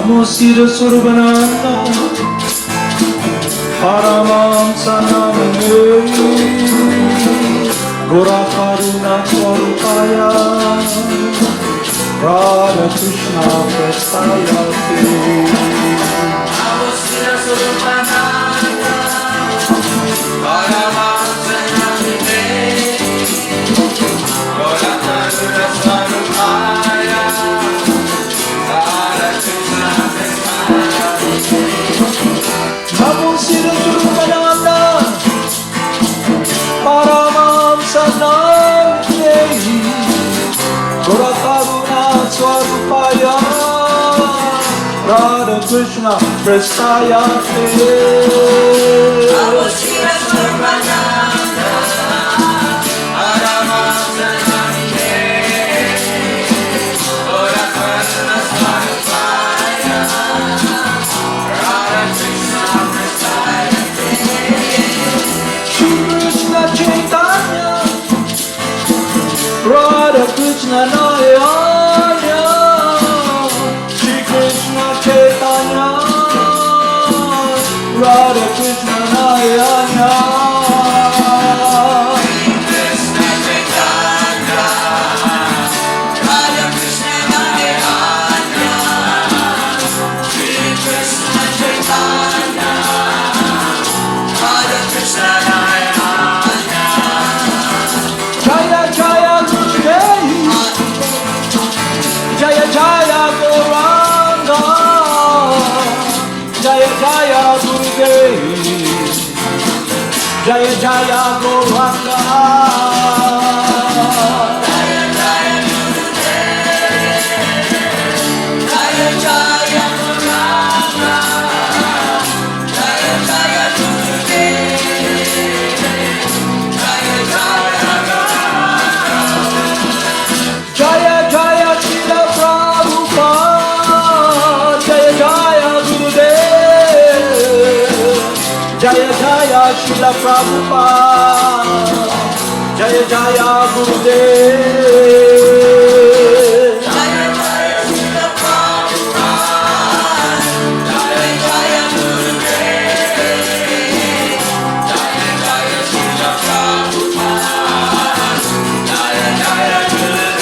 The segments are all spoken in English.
Namo Siddhaswarupananda Paramahamsa Namane Gora Karuna Swarupaya Radha Krishna Prestayate Namo Siddhaswarupananda Paramahamsa Namane Gora Karuna Swarupaya Namo Siddhaswarupananda Paramahamsa Namane Gora Karuna Swarupaya Radha Krishna Prestayate Namo Siddhaswarupananda Paramahamsa Namane Gora Karuna Swarupaya Radha Krishna Prestayate Shri Krishna Chaitanya Radha Krishna Nayanya Shri Krishna Chaitanya Radha Krishna Nayanya Krishna Chaitanya Radha Krishna Nayana Shri Krishna Chaitanya Radha Krishna Nayana Jaya Jaya Gurudev Jaya Jaya Gauranga Jaya Jaya Gurudev Jaya Jaya Gauranga Jaya Jaya Gurudev Jaya Jaya Gauranga Jaya Jaya Gurudev Jaya Jaya Jaya Jaya Srila Prabhupada Jaya Jaya Gurudev Jaya Jaya Srila Prabhupada Jaya Jaya Gurudev Jaya Jaya Srila Prabhupada Jaya Jaya Gurudev Jaya Jaya Srila Prabhupada Jaya Jaya Gurudev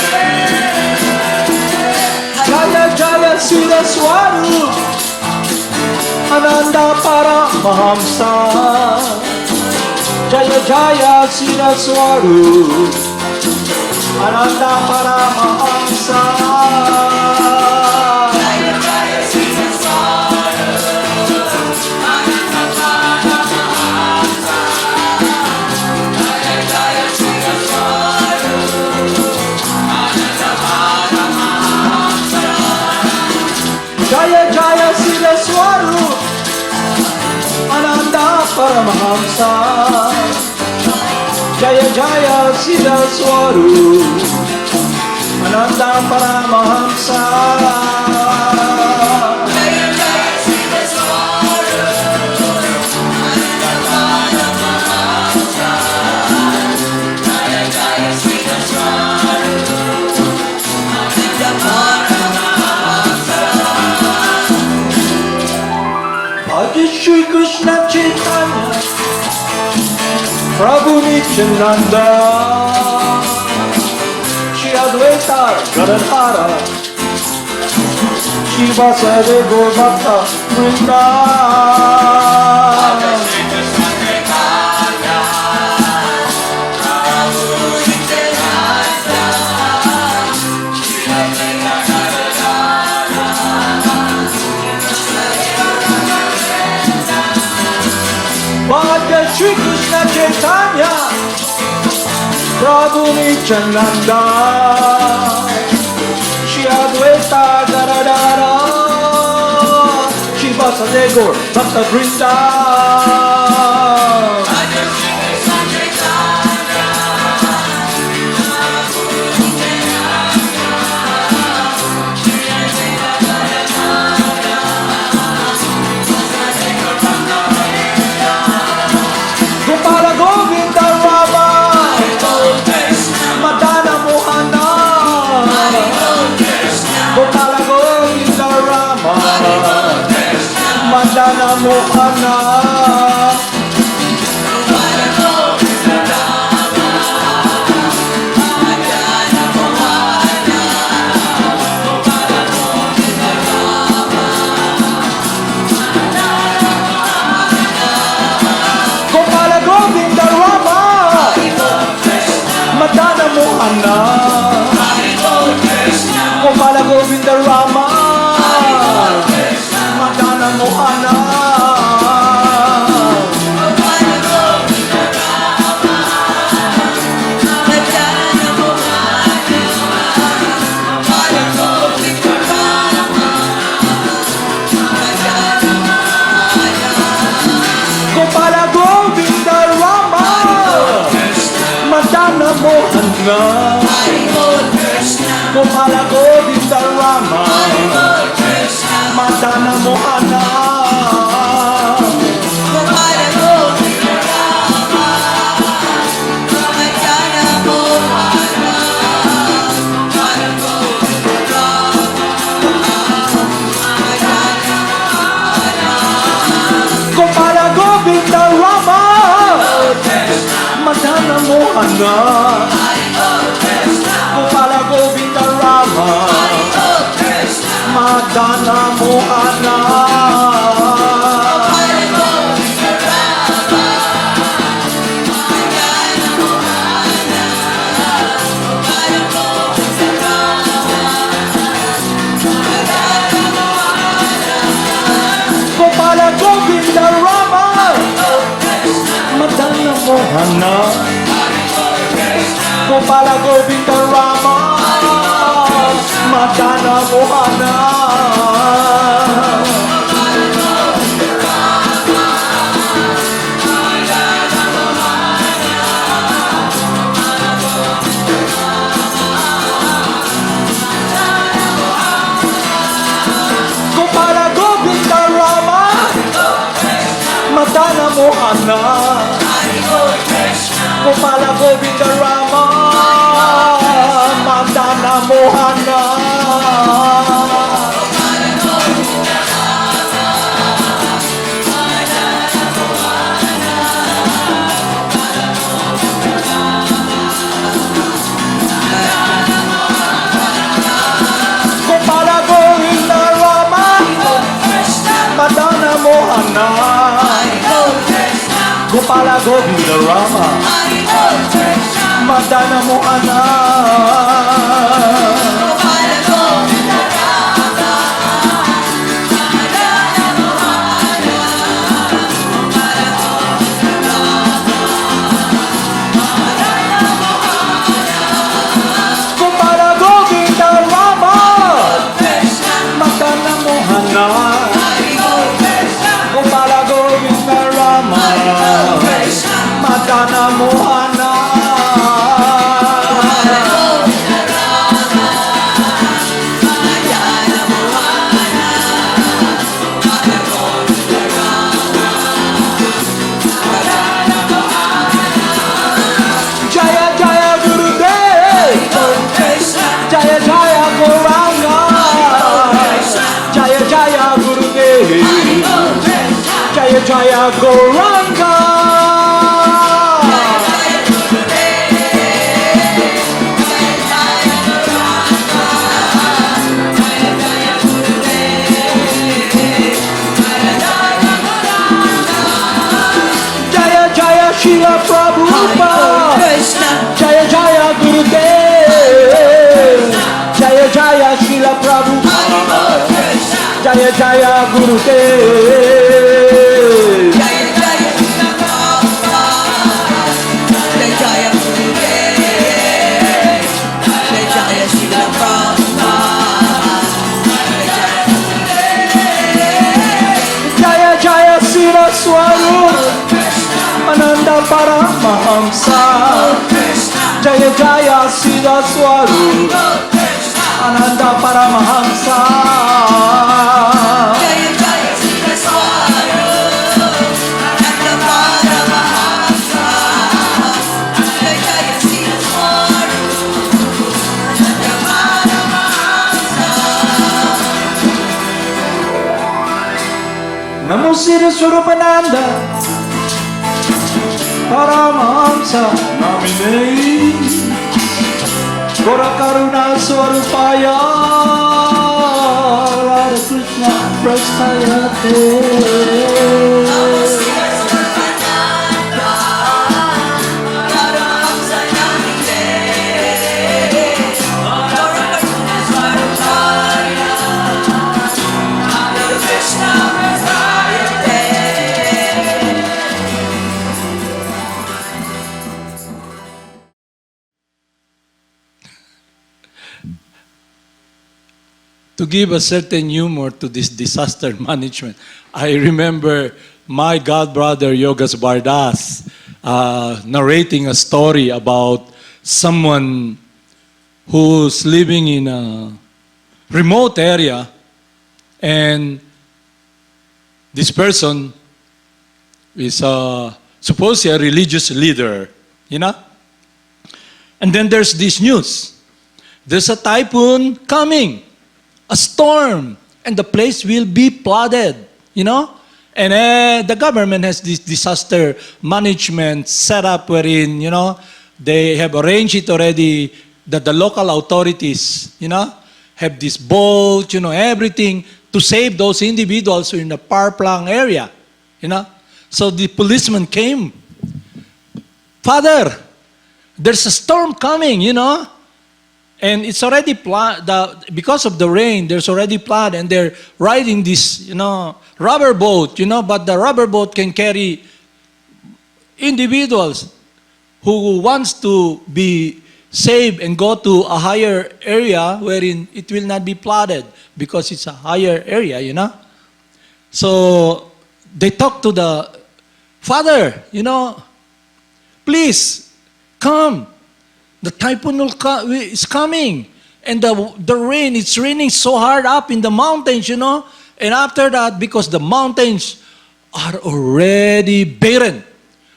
Jaya Jaya Siddhaswarupananda Paramahamsa Jaya Jaya Siddhaswarupananda Paramahamsa Jaya Jaya Siddhaswarupananda Paramahamsa Jaya Jaya Siddhaswarupananda Paramahamsa Jaya Jaya Siddhaswarupananda Paramahamsa Jaya Jaya Siddhaswarupananda Paramahamsa Jaya Jaya Siddhaswarupananda Paramahamsa Jaya Jaya Siddhaswarupananda Paramahamsa Bhaja Shri Krishna Chaitanya Prabhu Nityananda Shri Advaita Gadadhara Shri Vasudeva Gaur Bhakta Vrinda Shri Krishna Chaitanya Prabhu Nityananda Shri Advaita Gadadhara Bhaja Shri Krishna Chaitanya Prabhu Nityananda Shri Advaita Gadadhara Shri Vasudeva Gaur Bhakta Vrinda Bhaja Shri Krishna Chaitanya Prabhu Nityananda Shri Advaita Gadadhara Vasudeva Bhakta Vrinda Gopala Govinda Rama Krishna Madana Mohana Krishna Gopala Govinda Rama Mohana. Gopala Govinda Rama, Madana Mohana. Gopala Govinda Rama, Madana Mohana. Gopala Govinda Rama, Madana Mohana. Gopala Govinda Rama, Madana Mohana. Gopala Govinda Rama, Madana Mohana. Gopala Govinda Rama, Madana Mohana. Gopala Govinda Rama, Madana Mohana. Gopala Govinda Rama, Madana Mohana. Gopala Govinda Rama, Madana Mohana. Gopala Govinda Rama, Madana Mohana. Gopala Govinda Rama, Madana Mohana. Gopala Govinda Rama, Madana Mohana. Gopala Govinda Rama, Madana Mohana. Gopala Govinda Rama, Madana Mohana. Jaya Jaya Gurudev, Jaya Jaya Gauranga, Jaya Jaya Gurudev, Jaya Jaya Gauranga. Jaya Jaya Srila Prabhupada, Jaya Jaya Gurudev, Jaya Jaya Srila Prabhupada, Jaya Jaya Gurudev. Jaya Jaya Siddhaswarupananda Paramahamsa, Jaya Jaya Siddhaswarupananda Paramahamsa. Namo Siddhaswarupananda, Paramahamsa Namine, Gora Karuna Swarupaya, Radha Krishna Prastayate. To give a certain humor to this disaster management, I remember my godbrother Yogas Bardas narrating a story about someone who's living in a remote area, and this person is supposedly a religious leader, you know? And then there's this news. There's a typhoon coming, a storm, and the place will be flooded, you know? And the government has this disaster management set up wherein, you know, they have arranged it already that the local authorities, you know, have this boat, you know, everything to save those individuals who are in the far-flung area, you know? So the policeman came. Father, there's a storm coming, you know? And it's already because of the rain, there's already flood, and they're riding this, you know, rubber boat, you know, but the rubber boat can carry individuals who wants to be saved and go to a higher area wherein it will not be flooded because it's a higher area, you know. So they talk to the father, you know, please come. The typhoon is coming, and the rain, it's raining so hard up in the mountains, you know. And after that, because the mountains are already barren,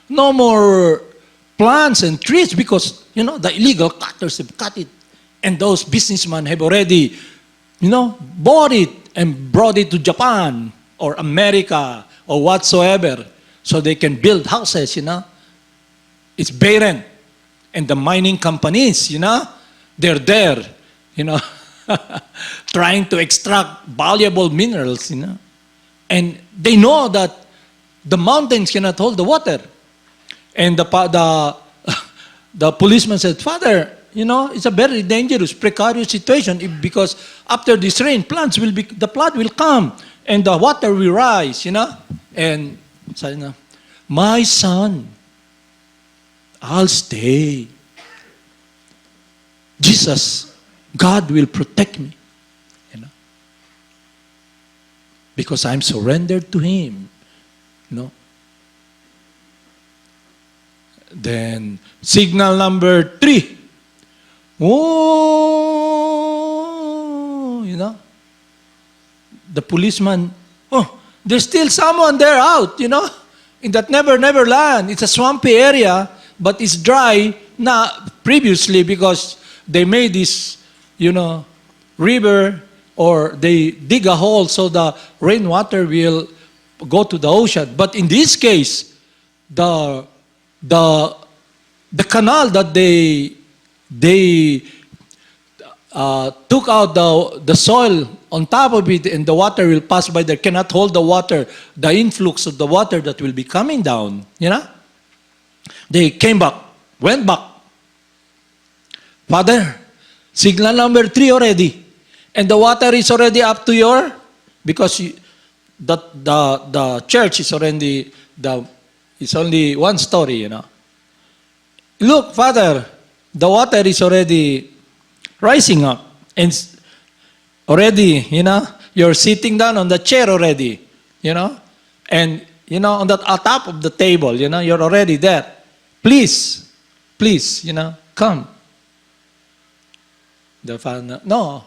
no more plants and trees because, you know, the illegal cutters have cut it. And those businessmen have already, you know, bought it and brought it to Japan or America or whatsoever so they can build houses, you know. It's barren. And the mining companies, you know, they're there, you know, trying to extract valuable minerals, you know. And they know that the mountains cannot hold the water. And the policeman said, Father, you know, it's a very dangerous, precarious situation because after this rain, the flood will come and the water will rise, you know. And sabi na, my son, I'll stay. Jesus, God will protect me, you know, because I'm surrendered to Him, you know. Then signal number 3. Oh, you know, the policeman. Oh, there's still someone there out, you know, in that never land. It's a swampy area. But it's dry now previously because they made this, you know, river, or they dig a hole so the rainwater will go to the ocean. But in this case, the canal that they took out the soil on top of it, and the water will pass by there, cannot hold the water, the influx of the water that will be coming down, you know. They came back, went back. Father, signal number 3 already. And the water is already up to your, because the church is already, it's only 1 story, you know. Look, Father, the water is already rising up. And already, you know, you're sitting down on the chair already, you know. And, you know, on top of the table, you know, you're already there. Please, you know, come. The father, no,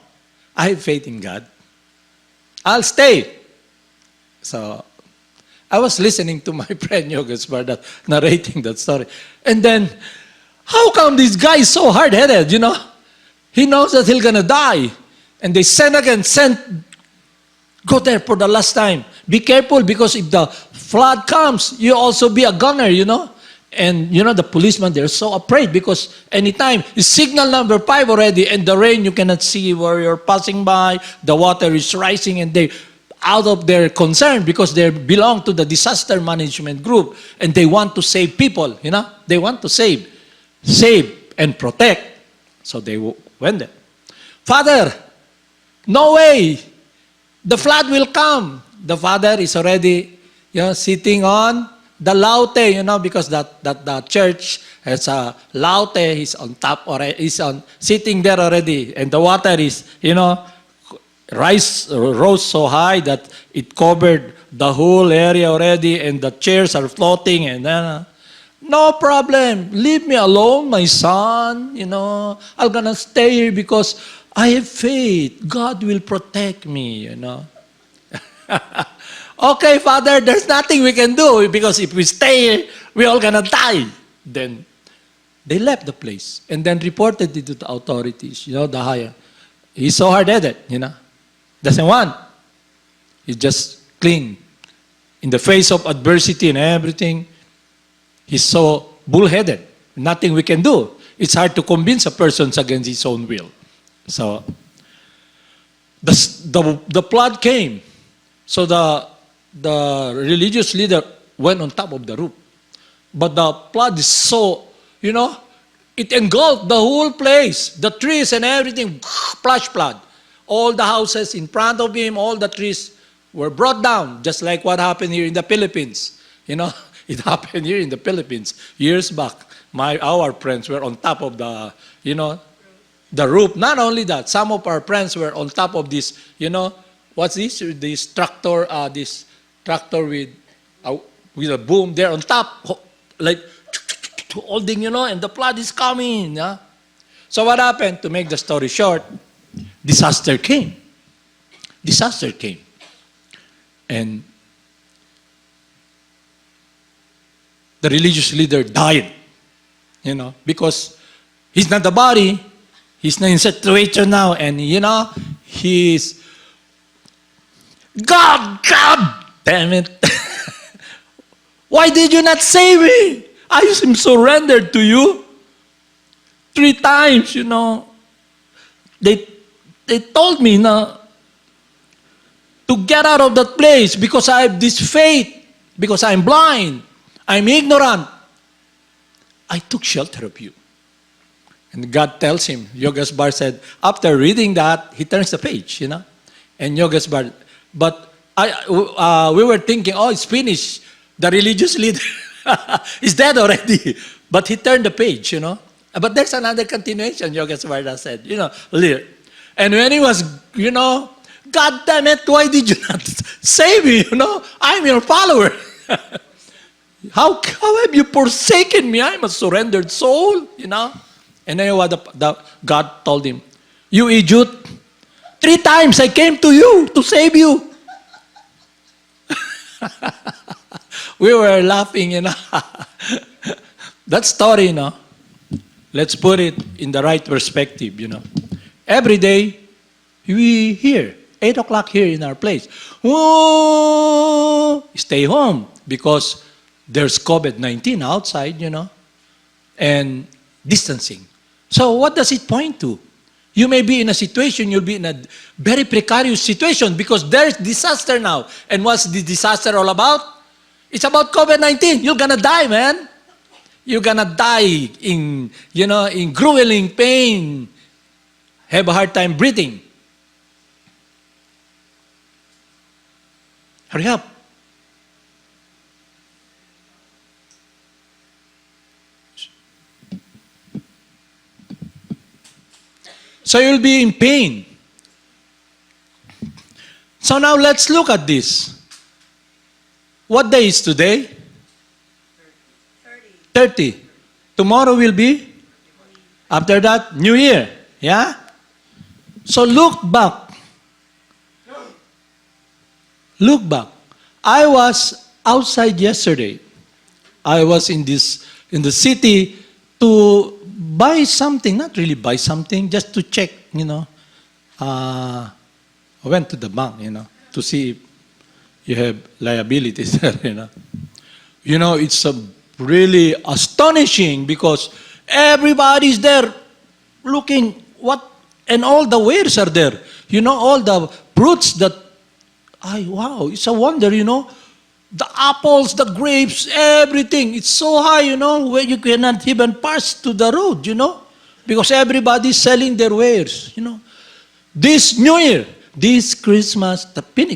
I have faith in God. I'll stay. So, I was listening to my friend Yogas Bardat narrating that story. And then, how come this guy is so hard-headed, you know? He knows that he's gonna die. And they sent Go there for the last time. Be careful because if the flood comes, you also be a gunner, And the policemen, they're so afraid because anytime it's signal number 5 already and the rain, you cannot see where you're passing by. The water is rising and they out of their concern because they belong to the disaster management group and they want to save people, They want to save and protect. So they went there. Father, no way. The flood will come. The father is already, sitting on the laute, because the church has a laute. He's on top already. He's sitting there already, and the water is, rose so high that it covered the whole area already, and the chairs are floating, and then. No problem. Leave me alone, my son. I'm gonna stay here because I have faith. God will protect me, Okay, Father, there's nothing we can do because if we stay here, we're all gonna die. Then they left the place and then reported it to the authorities, the higher. He's so hard-headed, Doesn't want. He's just clean. In the face of adversity and everything, he's so bullheaded. Nothing we can do. It's hard to convince a person against his own will. So, the flood came. So the religious leader went on top of the roof. But the flood is so, it engulfed the whole place. The trees and everything, flash flood. All the houses in front of him, all the trees were brought down, just like what happened here in the Philippines. It happened here in the Philippines years back. Our friends were on top of the, the roof. Not only that, some of our friends were on top of this, what's this? This tractor with a boom. They're on top, like holding, and the flood is coming. Yeah? So what happened? To make the story short, disaster came. Disaster came. And the religious leader died, because he's not the body, he's not in situation now, and he's God, damn it. Why did you not save me? I am surrendered to you 3 times, They told me to get out of that place because I have this faith, because I'm blind. I'm ignorant. I took shelter of you. And God tells him, Yogasbar said, after reading that, he turns the page, And Yogasbar, but we were thinking, it's finished. The religious leader is dead already. But he turned the page, But there's another continuation, Yogasvar said, later. And when he was, God damn it, why did you not save me, I'm your follower. How have you forsaken me? I'm a surrendered soul, And then what God told him, you idiot, 3 times I came to you to save you. We were laughing, That story, let's put it in the right perspective, Every day, we hear, 8 o'clock here in our place, stay home because there's COVID-19 outside, and distancing. So what does it point to? You may be in a situation, you'll be in a very precarious situation because there's disaster now. And what's the disaster all about? It's about COVID-19. You're gonna die, man. You're gonna die in grueling pain, have a hard time breathing. Hurry up. So you'll be in pain. So now let's look at this. What day is today? 30. Tomorrow will be? After that, New Year. Yeah? So look back. Look back. I was outside yesterday. I was in the city to buy something, not really buy something, just to check, I went to the bank, to see if you have liabilities there, You know, it's really astonishing because everybody's there looking and all the wares are there. All the fruits that, wow, it's a wonder, The apples, the grapes, everything. It's so high, where you cannot even pass to the road, Because everybody's selling their wares, This New Year, this Christmas,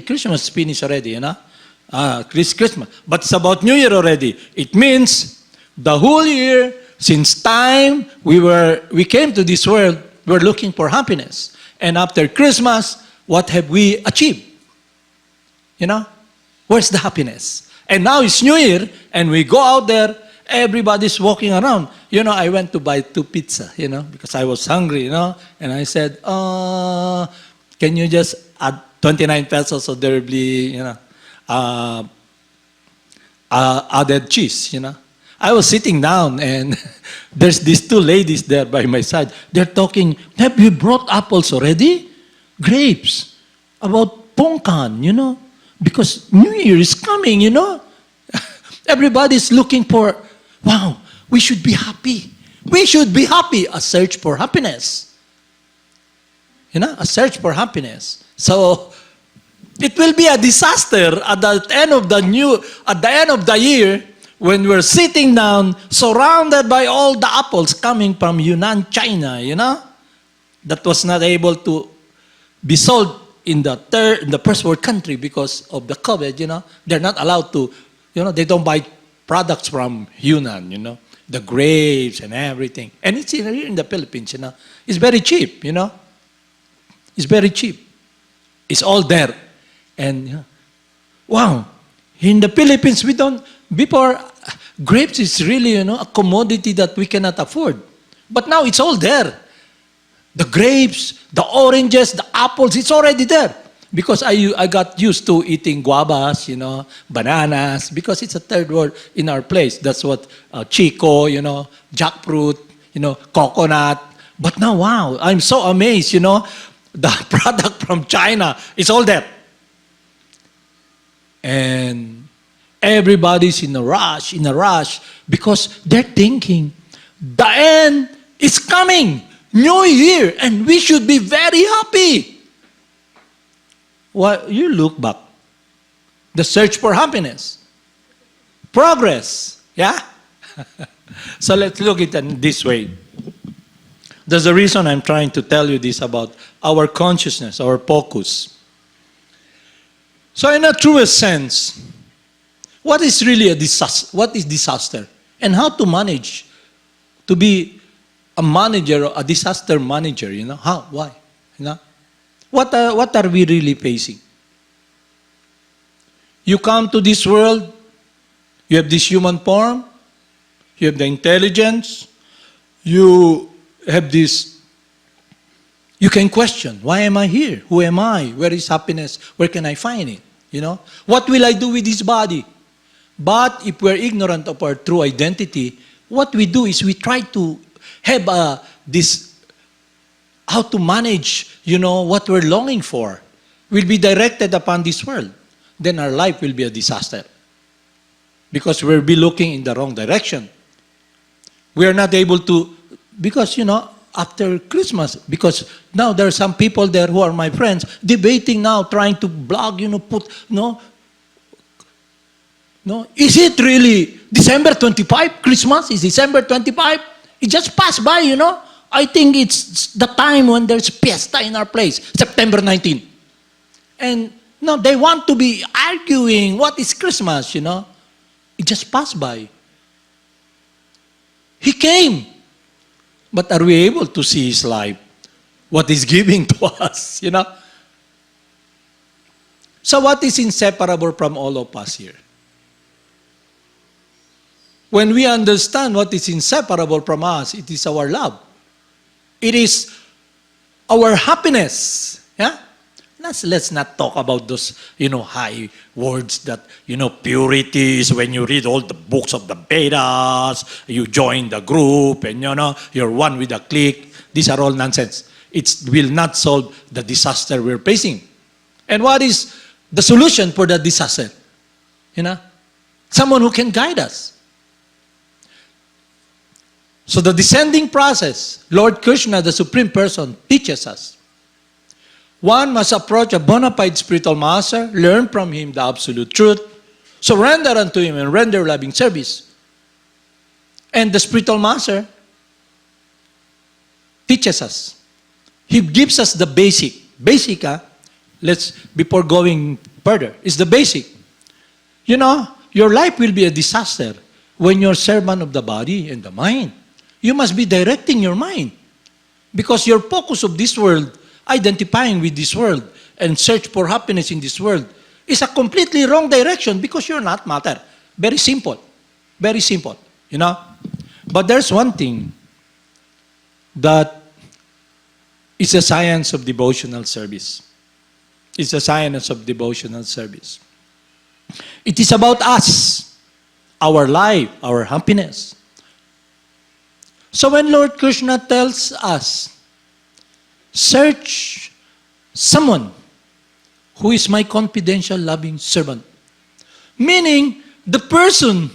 Christmas finished already, Christmas. But it's about New Year already. It means the whole year, since time we came to this world, we're looking for happiness. And after Christmas, what have we achieved? Where's the happiness? And now it's New Year, and we go out there, everybody's walking around. I went to buy 2 pizza, because I was hungry, And I said, can you just add 29 pesos so there will be, added cheese, I was sitting down and there's these 2 ladies there by my side. They're talking, have you brought apples already? Grapes. About pongkan, Because New Year is coming, Everybody's looking for, wow, we should be happy. We should be happy. A search for happiness. A search for happiness. So, it will be a disaster at the end of the year, when we're sitting down, surrounded by all the apples coming from Yunnan, China, that was not able to be sold in the first world country because of the COVID, they're not allowed to, they don't buy products from Yunnan, the grapes and everything. And it's here in the Philippines, It's very cheap, It's very cheap. It's all there. And, wow, in the Philippines, before, grapes is really, a commodity that we cannot afford. But now it's all there. The grapes, the oranges, the apples, it's already there. Because I got used to eating guavas, bananas, because it's a third world in our place. That's what chico, jackfruit, coconut. But now, wow, I'm so amazed, the product from China is all there. And everybody's in a rush, because they're thinking, the end is coming, New Year, and we should be very happy. Well, you look back, the search for happiness, progress, yeah? So let's look at it this way. There's a reason I'm trying to tell you this about our consciousness, our focus. So in a truest sense, what is really a disaster? What is disaster? And how to manage, to be a manager, a disaster manager, How? Why? What are we really facing? You come to this world, you have this human form, you have the intelligence, you have this, you can question, why am I here? Who am I? Where is happiness? Where can I find it? What will I do with this body? But if we're ignorant of our true identity, what we do is we try to have how to manage, what we're longing for. Will be directed upon this world. Then our life will be a disaster. Because we'll be looking in the wrong direction. We are not able to, because, after Christmas, because now there are some people there who are my friends, debating now, trying to blog, is it really December 25, Christmas? Is December 25? It just passed by, I think it's the time when there's fiesta in our place, September 19. And, they want to be arguing, what is Christmas, It just passed by. He came. But are we able to see His life? What He's giving to us, So what is inseparable from all of us here? When we understand what is inseparable from us, it is our love. It is our happiness. Yeah? Let's not talk about those, high words that, purity is when you read all the books of the Vedas, you join the group, and, you're one with the clique. These are all nonsense. It will not solve the disaster we're facing. And what is the solution for the disaster. You know? Someone who can guide us. So the descending process, Lord Krishna, the Supreme Person, teaches us. One must approach a bona fide spiritual master, learn from him the absolute truth, surrender unto him, and render loving service. And the spiritual master teaches us. He gives us the basic. Basic, before going further, is the basic. You know, your life will be a disaster when you're servant of the body and the mind. You must be directing your mind. Because your focus of this world, identifying with this world, and search for happiness in this world, is a completely wrong direction because you're not matter. Very simple. Very simple. You know? But there's one thing that is a science of devotional service. It's a science of devotional service. It is about us, our life, our happiness. So when Lord Krishna tells us, search someone who is my confidential loving servant, meaning the person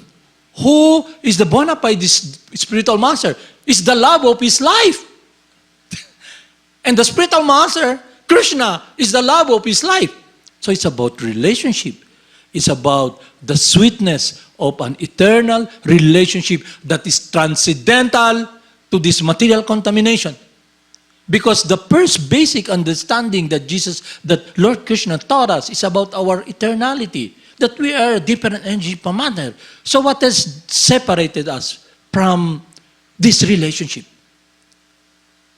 who is the bona fide spiritual master is the love of his life. And the spiritual master, Krishna, is the love of his life. So it's about relationship. It's about the sweetness of an eternal relationship that is transcendental to this material contamination. Because the first basic understanding that Lord Krishna taught us is about our eternality, that we are different energy from matter. So what has separated us from this relationship?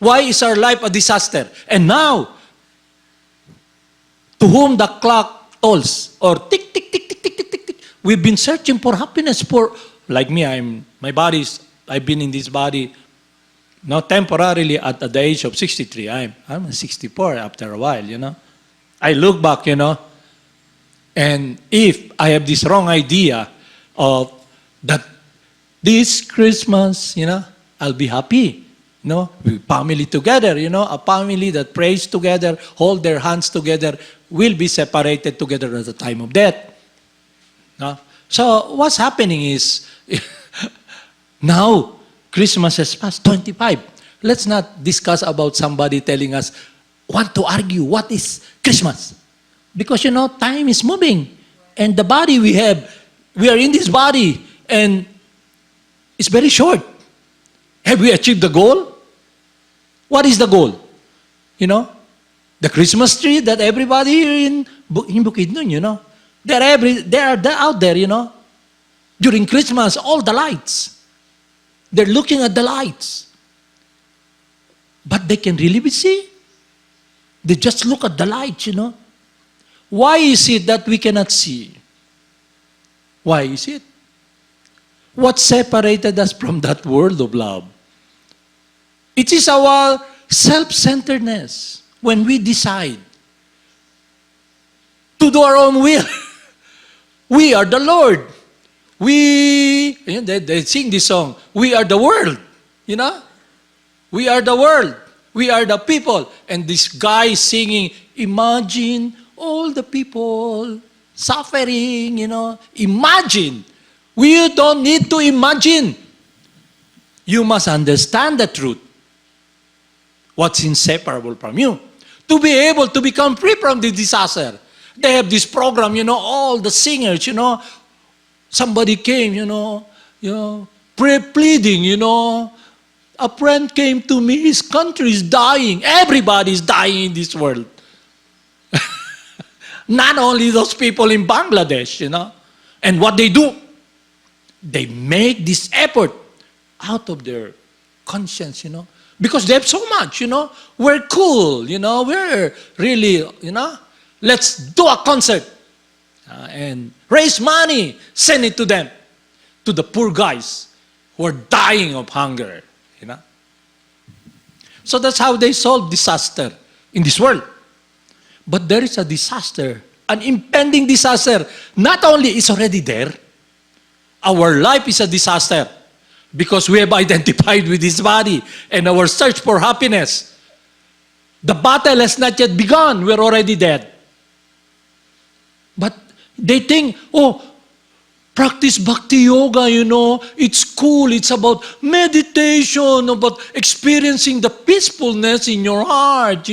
Why is our life a disaster? And now, to whom the clock tolls, or tick, tick, tick, tick, tick, tick, tick, tick, we've been searching for happiness for, like me, I've been in this body, not temporarily at the age of 63. I'm 64 after a while, you know. I look back, you know, and if I have this wrong idea of that this Christmas, you know, I'll be happy. No, family together, you know, a family that prays together, hold their hands together, will be separated together at the time of death. No? So what's happening is, now, Christmas has passed, 25. Let's not discuss about somebody telling us, want to argue, what is Christmas? Because, you know, time is moving. And the body we have, we are in this body, and it's very short. Have we achieved the goal? What is the goal? You know, the Christmas tree that everybody here in Bukidnon, you know, they're out there, you know. During Christmas, all the lights. They're looking at the lights. But they can really be seen. They just look at the lights, you know. Why is it that we cannot see? Why is it? What separated us from that world of love? It is our self-centeredness when we decide to do our own will. We are the Lord. They sing this song, we are the world, you know? We are the world. We are the people. And this guy singing, imagine all the people suffering, you know? Imagine. We don't need to imagine. You must understand the truth. What's inseparable from you. To be able to become free from the disaster. They have this program, you know, all the singers, you know. Somebody came, you know, pleading, you know. A friend came to me, his country is dying. Everybody is dying in this world. Not only those people in Bangladesh, you know. And what they do, they make this effort out of their conscience, you know. Because they have so much, you know. We're cool, you know. We're really, you know. Let's do a concert and raise money. Send it to them. To the poor guys who are dying of hunger, you know. So that's how they solve disaster in this world. But there is a disaster, an impending disaster. Not only is already there, our life is a disaster. Because we have identified with this body and our search for happiness. The battle has not yet begun. We're already dead. But they think, oh, practice bhakti yoga, it's cool. It's about meditation, about experiencing the peacefulness in your heart,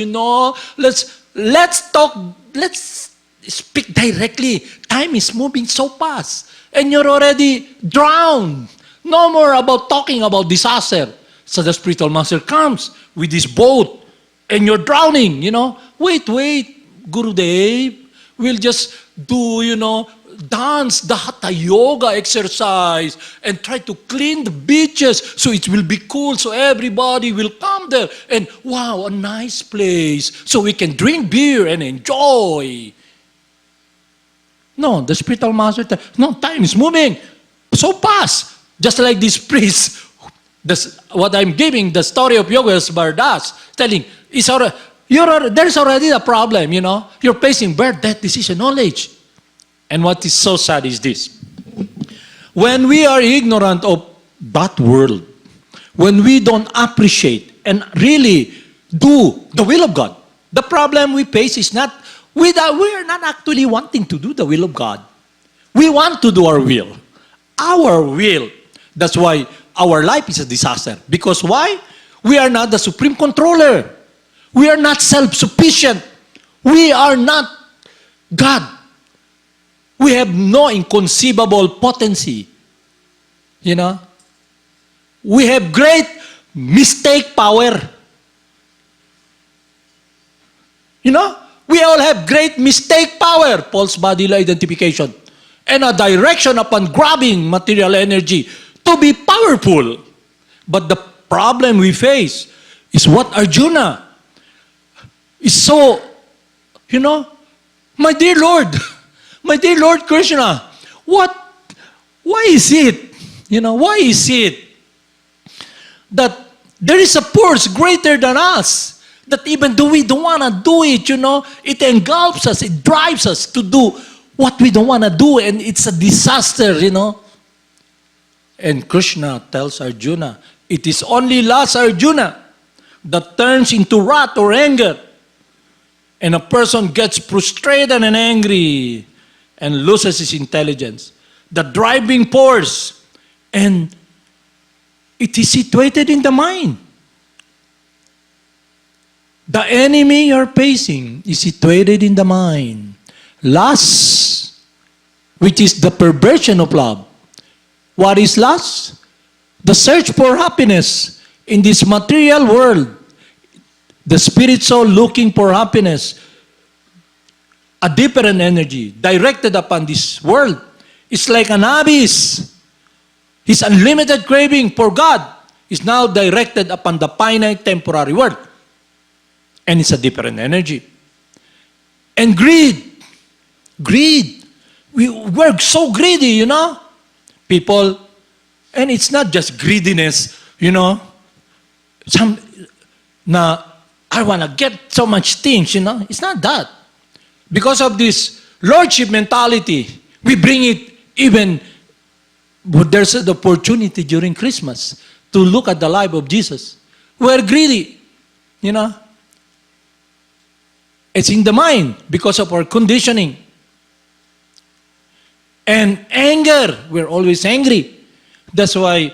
Let's talk, let's speak directly. Time is moving so fast. And you're already drowned. No more about talking about disaster. So the spiritual master comes with this boat and you're drowning, Wait, Gurudev, we'll just do, dance the hatha yoga exercise and try to clean the beaches so it will be cool, so everybody will come there and wow, a nice place so we can drink beer and enjoy. No, the spiritual master, no, time is moving so fast. Just like this priest, what I'm giving, the story of Yogesh Bardas, telling, there's already a problem, You're facing birth, death, disease, and knowledge. And what is so sad is this. When we are ignorant of that world, when we don't appreciate and really do the will of God, the problem we face is not, we are not actually wanting to do the will of God. We want to do our will. Our will. That's why our life is a disaster. Because why? We are not the supreme controller. We are not self-sufficient. We are not God. We have no inconceivable potency. We have great mistake power. We all have great mistake power, false body identification, and a direction upon grabbing material energy to be powerful. But the problem we face is what Arjuna is so, my dear Lord Krsna, why is it, why is it that there is a force greater than us that even though we don't want to do it, it engulfs us, it drives us to do what we don't want to do, and it's a disaster, And Krishna tells Arjuna, it is only last Arjuna that turns into wrath or anger, and a person gets frustrated and angry and loses his intelligence. The driving force, and it is situated in the mind. The enemy you're facing is situated in the mind. Lust, which is the perversion of love. What is lust? The search for happiness in this material world. The spirit soul looking for happiness. A different energy directed upon this world. It's like an abyss. His unlimited craving for God is now directed upon the finite temporary world. And it's a different energy. And greed. We're so greedy, People, and it's not just greediness, I want to get so much things, It's not that. Because of this lordship mentality, we bring it even, there's an opportunity during Christmas to look at the life of Jesus. We're greedy, It's in the mind because of our conditioning. And anger, we're always angry. That's why,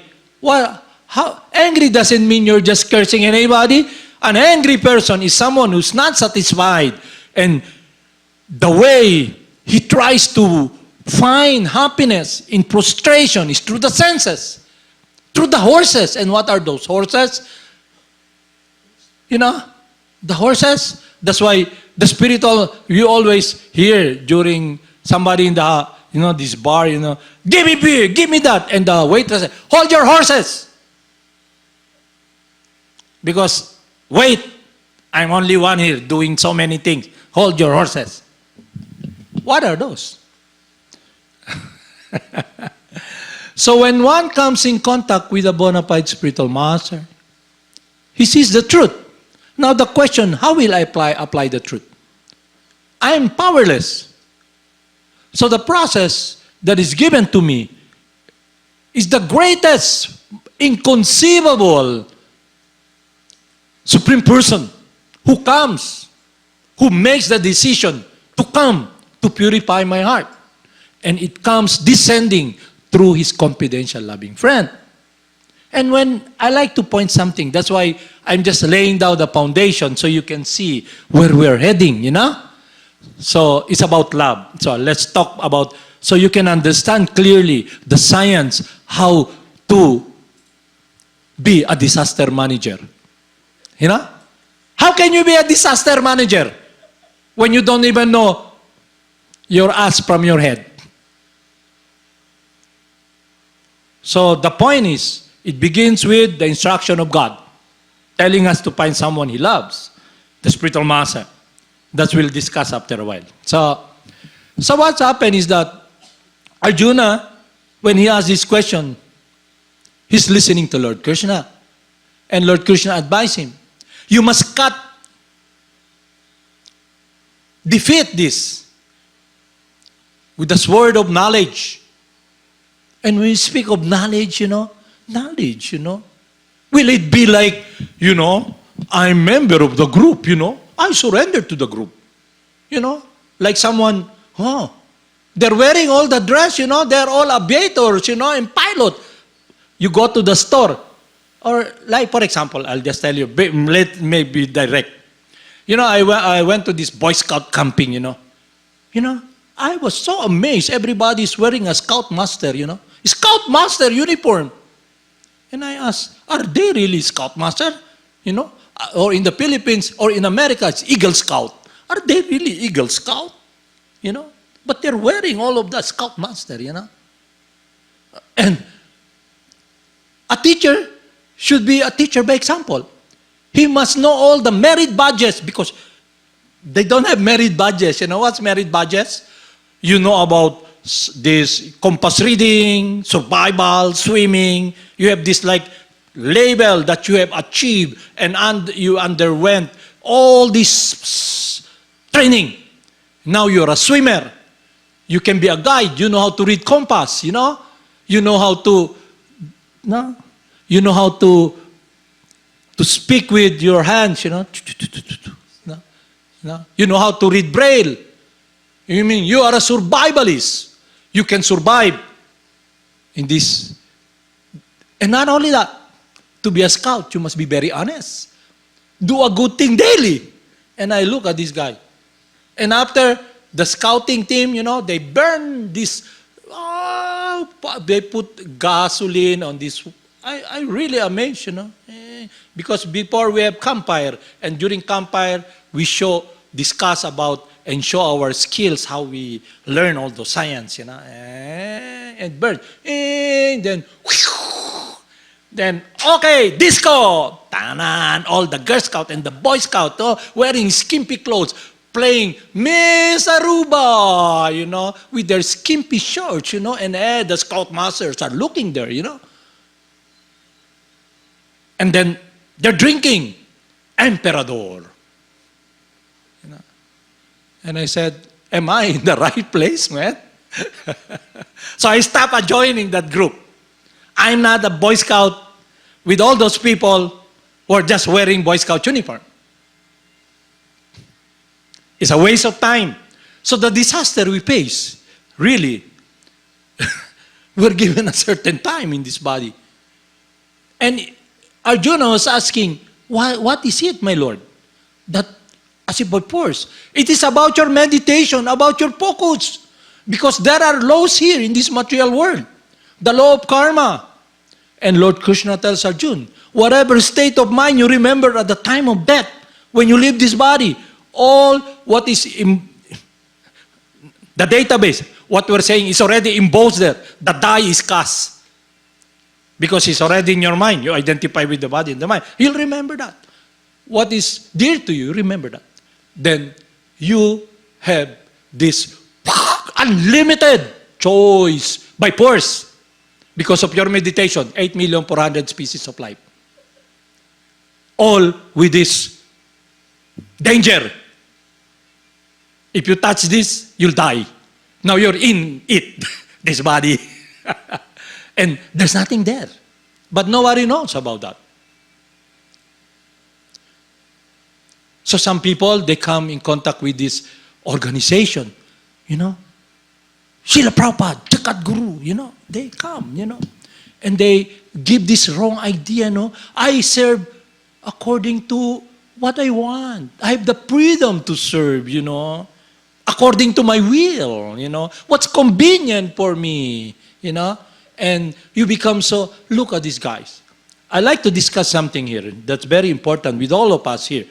angry doesn't mean you're just cursing anybody. An angry person is someone who's not satisfied. And the way he tries to find happiness in frustration is through the senses, through the horses. And what are those horses? The horses. That's why the spiritual, you always hear during somebody in the, this bar, give me beer, give me that. And the waitress says, hold your horses. Because, wait, I'm only one here doing so many things. Hold your horses. What are those? So when one comes in contact with a bona fide spiritual master, he sees the truth. Now the question, how will I apply the truth? I am powerless. So the process that is given to me is the greatest, inconceivable Supreme Person who comes, who makes the decision to come to purify my heart. And it comes descending through His confidential loving friend. And when I like to point something, that's why I'm just laying down the foundation so you can see where we're heading, you know? So it's about love. So let's talk about, so you can understand clearly the science, how to be a disaster manager. You know? How can you be a disaster manager when you don't even know your ass from your head? So the point is, it begins with the instruction of God, telling us to find someone He loves, the spiritual master. That we'll discuss after a while. So what's happened is that Arjuna, when he asked this question, he's listening to Lord Krishna. And Lord Krishna advised him, you must defeat this with the sword of knowledge. And when we speak of knowledge, will it be like, I'm a member of the group, I surrender to the group. Like someone, they're wearing all the dress, they're all aviators, and pilot. You go to the store. Or like, for example, I'll just tell you, let me be direct. I went to this Boy Scout camping, I was so amazed. Everybody's wearing a Scoutmaster, Scoutmaster uniform. And I asked, are they really Scoutmaster? Or in the Philippines or in America, it's Eagle Scout. Are they really Eagle Scout? But they're wearing all of that Scoutmaster, And a teacher should be a teacher by example. He must know all the merit badges because they don't have merit badges. You know what's merit badges? You know about this compass reading, survival, swimming. You have this like label that you have achieved and you underwent all this training. Now you're a swimmer. You can be a guide. You know how to read compass, You know how to, to speak with your hands, You know how to read Braille. You mean you are a survivalist. You can survive in this. And not only that, to be a scout, you must be very honest. Do a good thing daily. And I look at this guy. And after the scouting team, they burn this, they put gasoline on this. I really amazed, because before we have campfire, and during campfire, we discuss about and show our skills, how we learn all the science, and burn. And then, okay, disco! Tanan! All the Girl Scout and the Boy Scout, wearing skimpy clothes, playing Miss Aruba, with their skimpy shorts, and the Scoutmasters are looking there, And then they're drinking Emperador. And I said, am I in the right place, man? So I stopped joining that group. I'm not a Boy Scout with all those people who are just wearing Boy Scout uniform. It's a waste of time. So the disaster we face, really, we're given a certain time in this body. And Arjuna was asking, what is it, my Lord? That as if by force. It is about your meditation, about your focus. Because there are laws here in this material world. The law of karma. And Lord Krishna tells Arjuna, whatever state of mind you remember at the time of death, when you leave this body, all what is in the database, what we're saying is already embossed there. The die is cast. Because it's already in your mind. You identify with the body and the mind. You'll remember that. What is dear to you, remember that. Then you have this unlimited choice by force because of your meditation, 8,400,000 species of life. All with this danger. If you touch this, you'll die. Now you're in it, this body. And there's nothing there. But nobody knows about that. So some people, they come in contact with this organization you know, Srila Prabhupada, Jagad Guru, you know, they come, you know, and they give this wrong idea, no? I serve according to what I want. I have the freedom to serve, you know, according to my will, you know, what's convenient for me, you know, and you become so, look at these guys. I like to discuss something here that's very important with all of us here,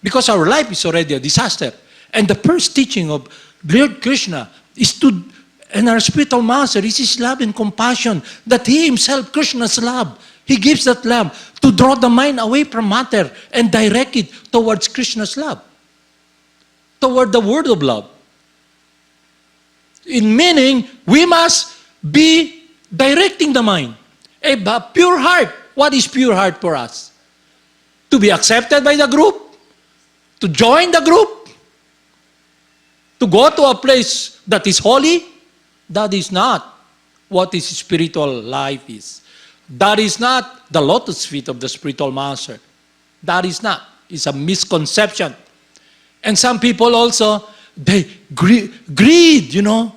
because our life is already a disaster. And the first teaching of Lord Krishna is to, and our spiritual master is his love and compassion, that he himself, Krishna's love, he gives that love to draw the mind away from matter and direct it towards Krishna's love, toward the word of love. In meaning, we must be directing the mind. A pure heart. What is pure heart for us? To be accepted by the group? To join the group? To go to a place that is holy? That is not what is spiritual life is. That is not the lotus feet of the spiritual master. That is not. It's a misconception. And some people also, they greed, you know,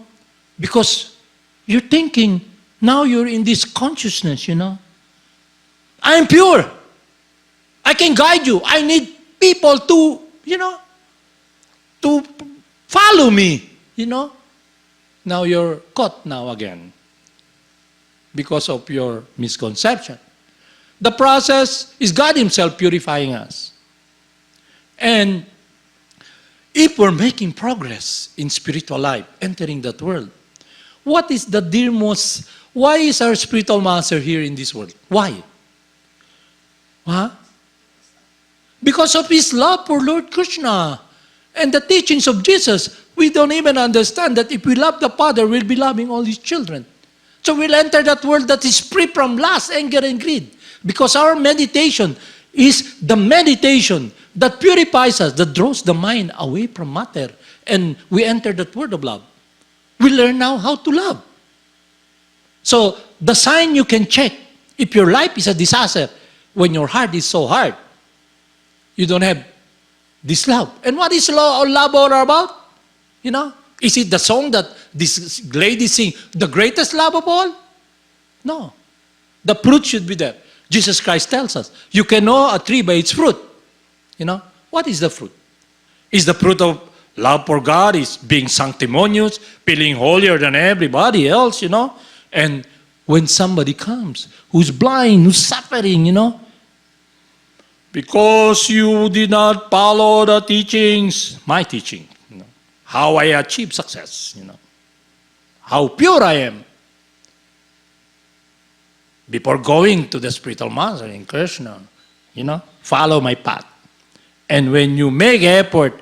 because you're thinking, now you're in this consciousness, you know. I am pure. I can guide you. I need people to, you know, to follow me, you know. Now you're caught now again because of your misconception. The process is God himself purifying us. And if we're making progress in spiritual life, entering that world, what is the dearmost, why is our spiritual master here in this world? Why? Huh? Because of his love for Lord Krishna and the teachings of Jesus. We don't even understand that if we love the Father, we'll be loving all his children. So we'll enter that world that is free from lust, anger, and greed. Because our meditation is the meditation that purifies us, that draws the mind away from matter. And we enter that word of love. We learn now how to love. So the sign you can check if your life is a disaster, when your heart is so hard, you don't have this love. And what is love all about? You know, is it the song that this lady sing, the greatest love of all? No. The fruit should be there. Jesus Christ tells us, you can know a tree by its fruit. You know, what is the fruit? Is the fruit of love for God, is being sanctimonious, feeling holier than everybody else, you know? And when somebody comes who's blind, who's suffering, you know, because you did not follow the teachings, my teaching, you know, how I achieve success, you know, how pure I am. Before going to the spiritual master in Krsna, you know, follow my path. And when you make effort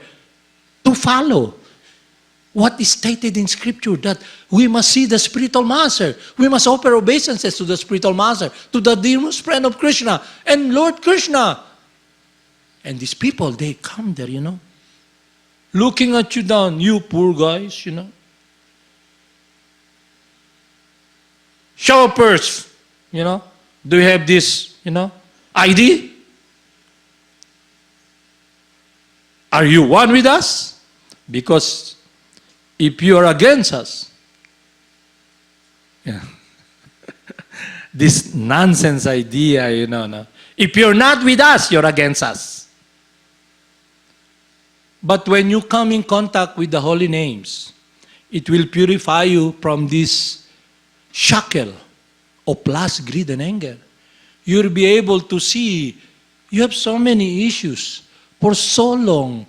to follow what is stated in Scripture, that we must see the spiritual master, we must offer obeisances to the spiritual master, to the dearest friend of Krishna, and Lord Krishna. And these people, they come there, you know, looking at you down, you poor guys, you know. Shoppers, you know, do you have this, you know, ID? Are you one with us? Because if you are against us, yeah, this nonsense idea, you know, no. If you're not with us, you're against us. But when you come in contact with the holy names, it will purify you from this shackle of lust, greed, and anger. You'll be able to see you have so many issues for so long.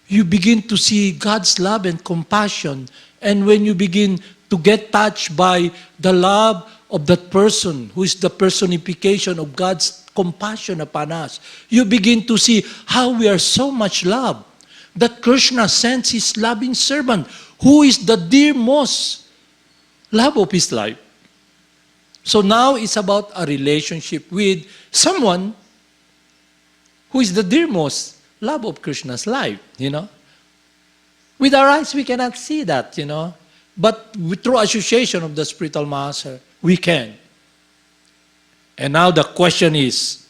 You begin to see God's love and compassion. And when you begin to get touched by the love of that person who is the personification of God's compassion upon us, you begin to see how we are so much loved, that Krishna sends his loving servant, who is the dearmost love of his life. So now it's about a relationship with someone who is the dearmost love of Krishna's life, you know. With our eyes, we cannot see that, you know. But through association of the spiritual master, we can. And now the question is,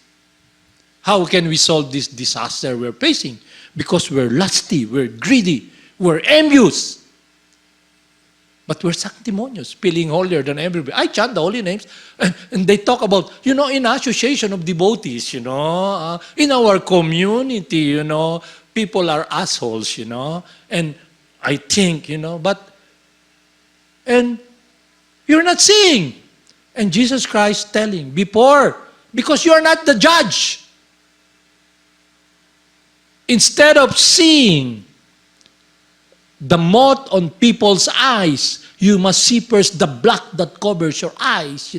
how can we solve this disaster we're facing? Because we're lusty, we're greedy, We're envious. But we're sanctimonious, feeling holier than everybody. I chant the holy names, and they talk about, in association of devotees, in our community, people are assholes, and I think, and you're not seeing. And Jesus Christ telling, because you're not the judge. Instead of seeing the moth on people's eyes, you must see first the black that covers your eyes,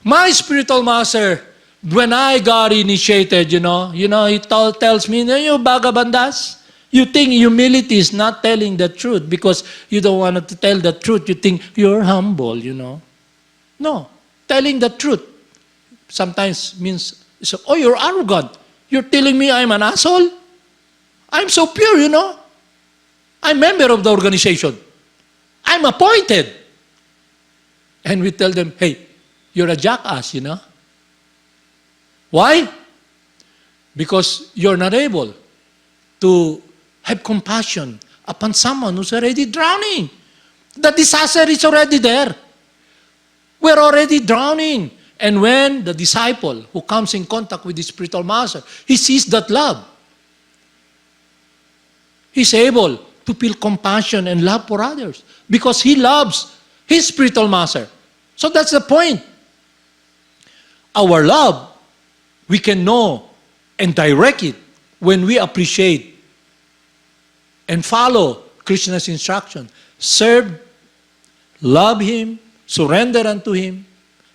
My spiritual master, when I got initiated, he tells me, Bhagavan das, you think humility is not telling the truth because you don't want to tell the truth. You think you're humble, No, telling the truth sometimes means, you're arrogant. You're telling me I'm an asshole? I'm so pure, I'm a member of the organization. I'm appointed. And we tell them, hey, you're a jackass, Why? Because you're not able to have compassion upon someone who's already drowning. The disaster is already there. We're already drowning. And when the disciple who comes in contact with the spiritual master, he sees that love, he's able to feel compassion and love for others because he loves his spiritual master. So that's the point. Our love, we can know and direct it when we appreciate and follow Krishna's instruction. Serve, love Him, surrender unto Him.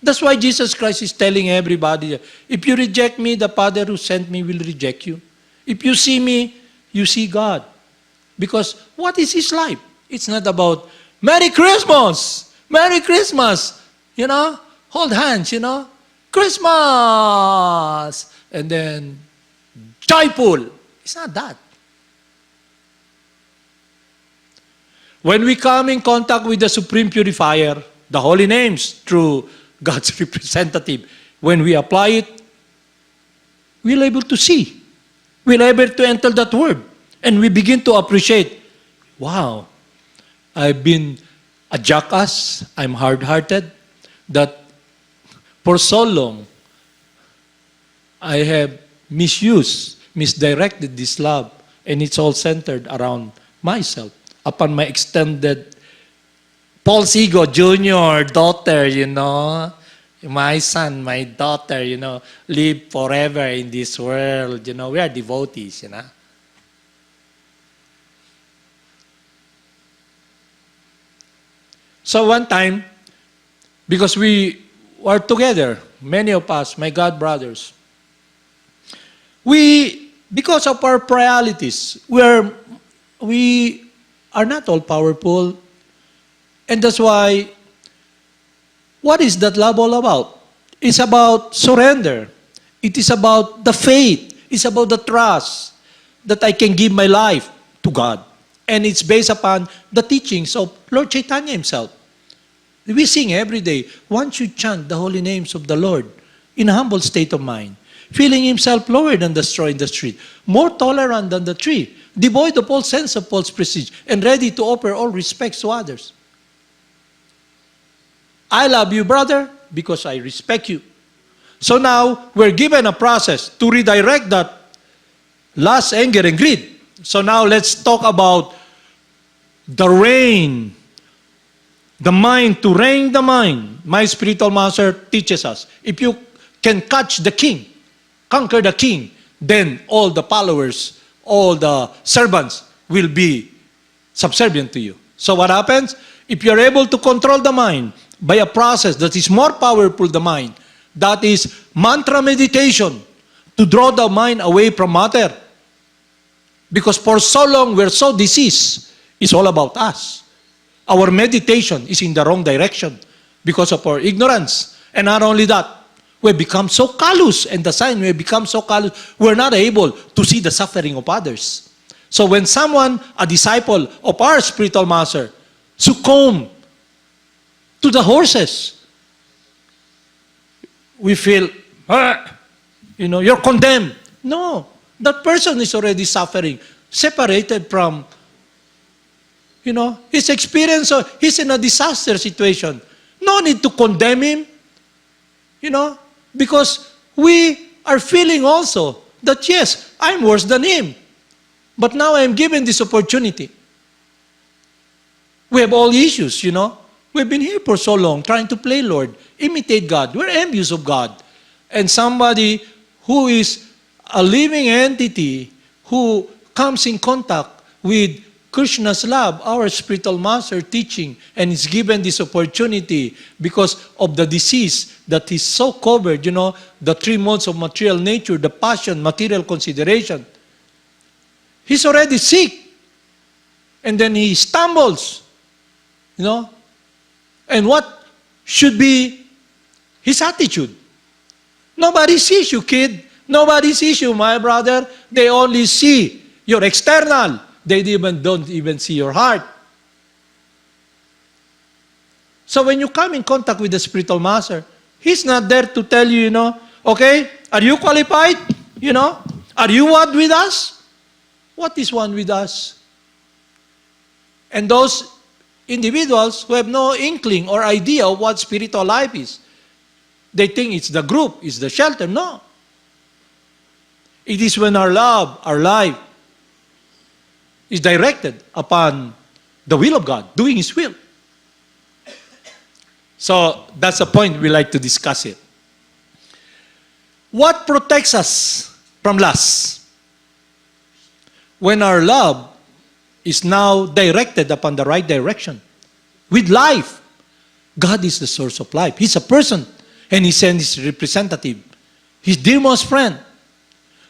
That's why Jesus Christ is telling everybody, if you reject me, the Father who sent me will reject you. If you see me, you see God. Because what is His life? It's not about, Merry Christmas! Merry Christmas! Hold hands, Christmas! And then, joyful. It's not that. When we come in contact with the Supreme Purifier, the holy names through God's representative, when we apply it, we're able to see. We're able to enter that word. And we begin to appreciate, wow, I've been a jackass, I'm hard-hearted, that for so long, I have misdirected this love, and it's all centered around myself, upon my extended Paul's ego, junior, daughter, my son, my daughter, live forever in this world, we are devotees, So one time, because we were together, many of us, my God brothers, because of our priorities, we are not all powerful. And that's why, what is that love all about? It's about surrender. It is about the faith. It's about the trust that I can give my life to God. And it's based upon the teachings of Lord Chaitanya Himself. We sing every day, one should chant the holy names of the Lord in a humble state of mind, feeling himself lower than the straw in the street, more tolerant than the tree, devoid of all sense of false prestige, and ready to offer all respects to others. I love you, brother, because I respect you. So now, we're given a process to redirect that lust, anger, and greed. So now, let's talk about the reign, the mind, to reign the mind. My spiritual master teaches us, if you can catch the king, conquer the king, then all the followers, all the servants will be subservient to you. So what happens? If you're able to control the mind by a process that is more powerful than the mind, that is mantra meditation, to draw the mind away from matter. Because for so long we're so diseased, it's all about us. Our meditation is in the wrong direction because of our ignorance. And not only that, we become so callous, and the sign we become so callous, we're not able to see the suffering of others. So when someone, a disciple of our spiritual master, succumb to the horses, we feel, you're condemned. No, that person is already suffering. separated from, his experience. He's in a disaster situation. No need to condemn him, because we are feeling also that, yes, I'm worse than him. But now I'm given this opportunity. We have all issues, We've been here for so long trying to play Lord, imitate God. We're envious of God. And somebody who is a living entity who comes in contact with Krishna's love, our spiritual master teaching, and is given this opportunity because of the disease that is so covered, the three modes of material nature, the passion, material consideration. He's already sick. And then he stumbles, And what should be his attitude? Nobody sees you, kid. Nobody sees you, my brother. They only see your external. They don't even see your heart. So when you come in contact with the spiritual master, he's not there to tell you, okay, are you qualified? Are you one with us? What is one with us? And those individuals who have no inkling or idea of what spiritual life is, they think it's the group, it's the shelter. No. It is when our love, our life, is directed upon the will of God, doing His will. So that's the point we like to discuss it. What protects us from lust? When our love is now directed upon the right direction. With life. God is the source of life. He's a person. And He sent His representative. His dearest friend.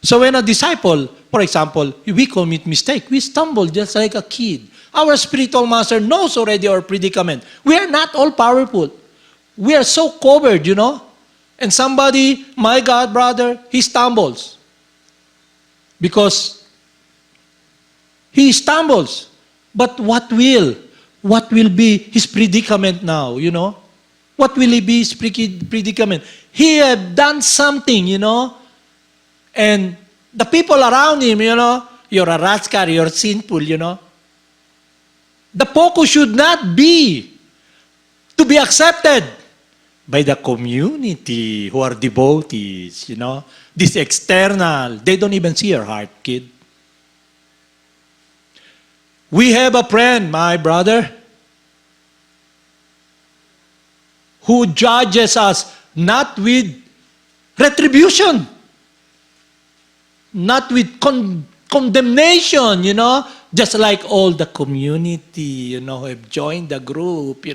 So when a disciple, for example, we commit mistake, we stumble just like a kid. Our spiritual master knows already our predicament. We are not all powerful. We are so covered, And somebody, my God, brother, he stumbles. Because he stumbles. But what will be his predicament now, What will be his predicament? He had done something, And the people around him, you're a rascal, you're sinful, The focus should not be to be accepted by the community who are devotees, This external, they don't even see your heart, kid. We have a friend, my brother, who judges us not with retribution, not with condemnation, just like all the community, who have joined the group,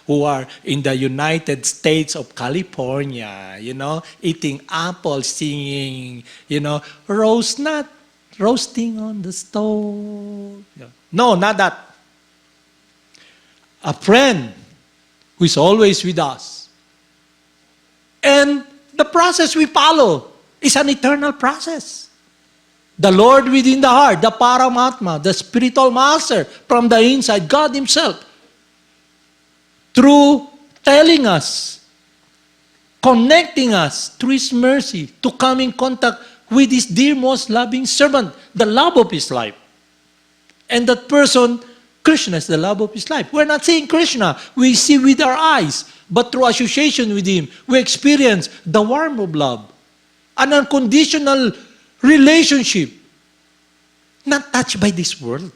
who are in the United States of California, eating apples, singing, roasting on the stove. No, not that. A friend who is always with us. And the process we follow is an eternal process. The Lord within the heart, the Paramahamsa, the spiritual master from the inside, God Himself, through telling us, connecting us through His mercy to come in contact with His dear most loving servant, the love of His life. And that person, Krishna, is the love of His life. We're not seeing Krishna. We see with our eyes. But through association with Him, we experience the warmth of love. An unconditional relationship. Not touched by this world.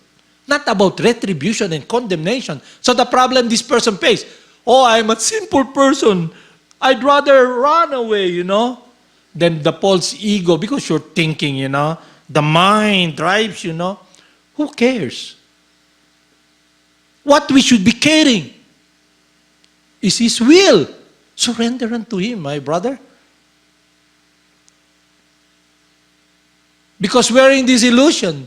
Not about retribution and condemnation. So the problem this person faced, I'm a sinful person. I'd rather run away, than the false ego. Because you're thinking, the mind drives, Who cares? What we should be caring is His will. Surrender unto Him, my brother. Because we're in this illusion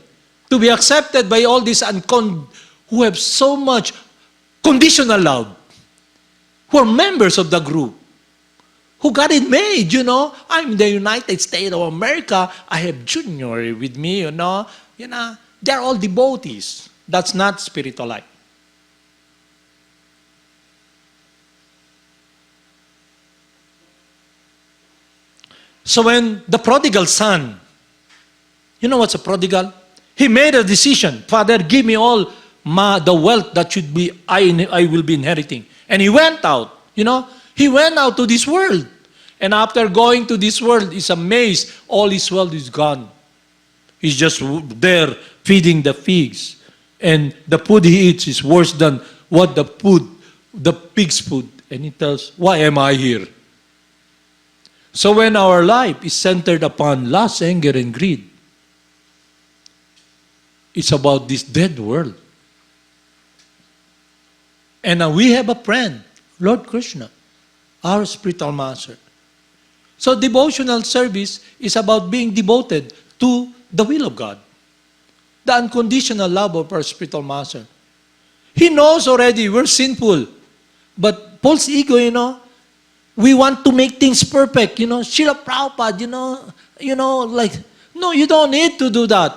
to be accepted by all these who have so much conditional love, who are members of the group, who got it made, I'm in the United States of America, I have Junior with me, they're all devotees. That's not spiritual life. So when the prodigal son, what's a prodigal? He made a decision. Father, give me all the wealth that should be I will be inheriting. And he went out. He went out to this world. And after going to this world, he's amazed. All his wealth is gone. He's just there feeding the pigs. And the food he eats is worse than what the pig's food. And he tells, why am I here? So when our life is centered upon lust, anger, and greed, it's about this dead world. And we have a friend, Lord Krsna, our spiritual master. So devotional service is about being devoted to the will of God. The unconditional love of our spiritual master. He knows already we're sinful. But Paul's ego, we want to make things perfect. Srila Prabhupada, no, you don't need to do that.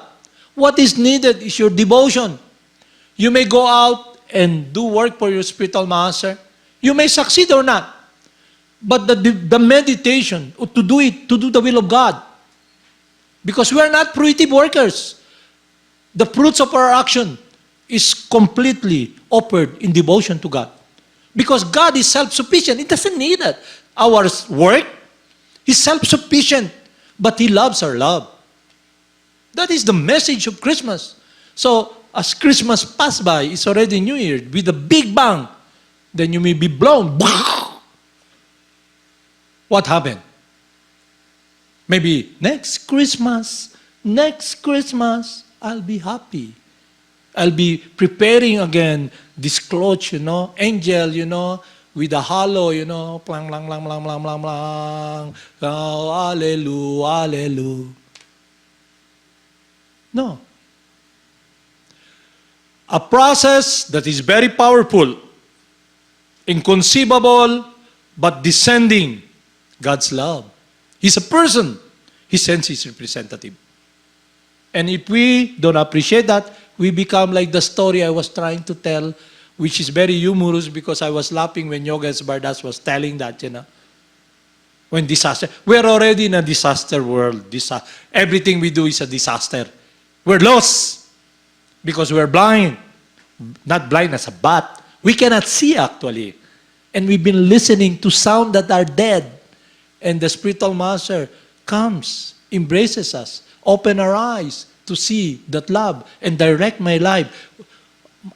What is needed is your devotion. You may go out and do work for your spiritual master. You may succeed or not. But the meditation, to do the will of God. Because we are not fruitive workers. The fruits of our action is completely offered in devotion to God. Because God is self-sufficient. He doesn't need it. Our work, He's self-sufficient. But He loves our love. That is the message of Christmas. So, as Christmas pass by, it's already New Year. With a big bang, then you may be blown. What happened? Maybe next Christmas, I'll be happy. I'll be preparing again this cloth, angel, with a hollow, plang, plang, plang, plang, plang, plang, plang. Oh, hallelujah, hallelujah. No. A process that is very powerful, inconceivable, but descending God's love. He's a person. He sends His representative. And if we don't appreciate that, we become like the story I was trying to tell, which is very humorous because I was laughing when Yogesh Bardas was telling that, When disaster. We're already in a disaster world. Everything we do is a disaster. We're lost because we're blind. Not blind as a bat. We cannot see actually. And we've been listening to sound that are dead. And the spiritual master comes, embraces us, open our eyes to see that love and direct my life.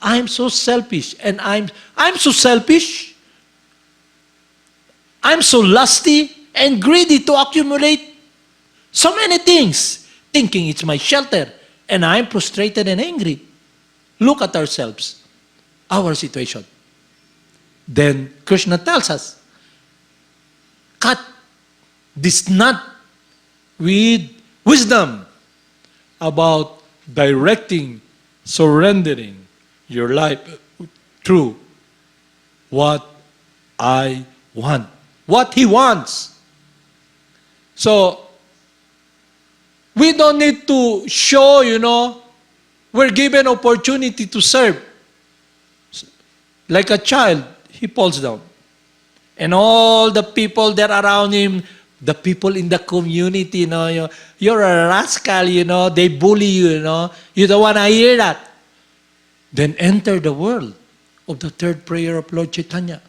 I'm so selfish and I'm so selfish. I'm so lusty and greedy to accumulate so many things, thinking it's my shelter, and I'm frustrated and angry. Look at ourselves, our situation. Then Krishna tells us, cut this knot with wisdom about directing, surrendering your life through what I want. What He wants. So, we don't need to show, we're given opportunity to serve. Like a child, he falls down. And all the people that are around him, the people in the community, you're a rascal, they bully you, you don't want to hear that. Then enter the world of the third prayer of Lord Chaitanya.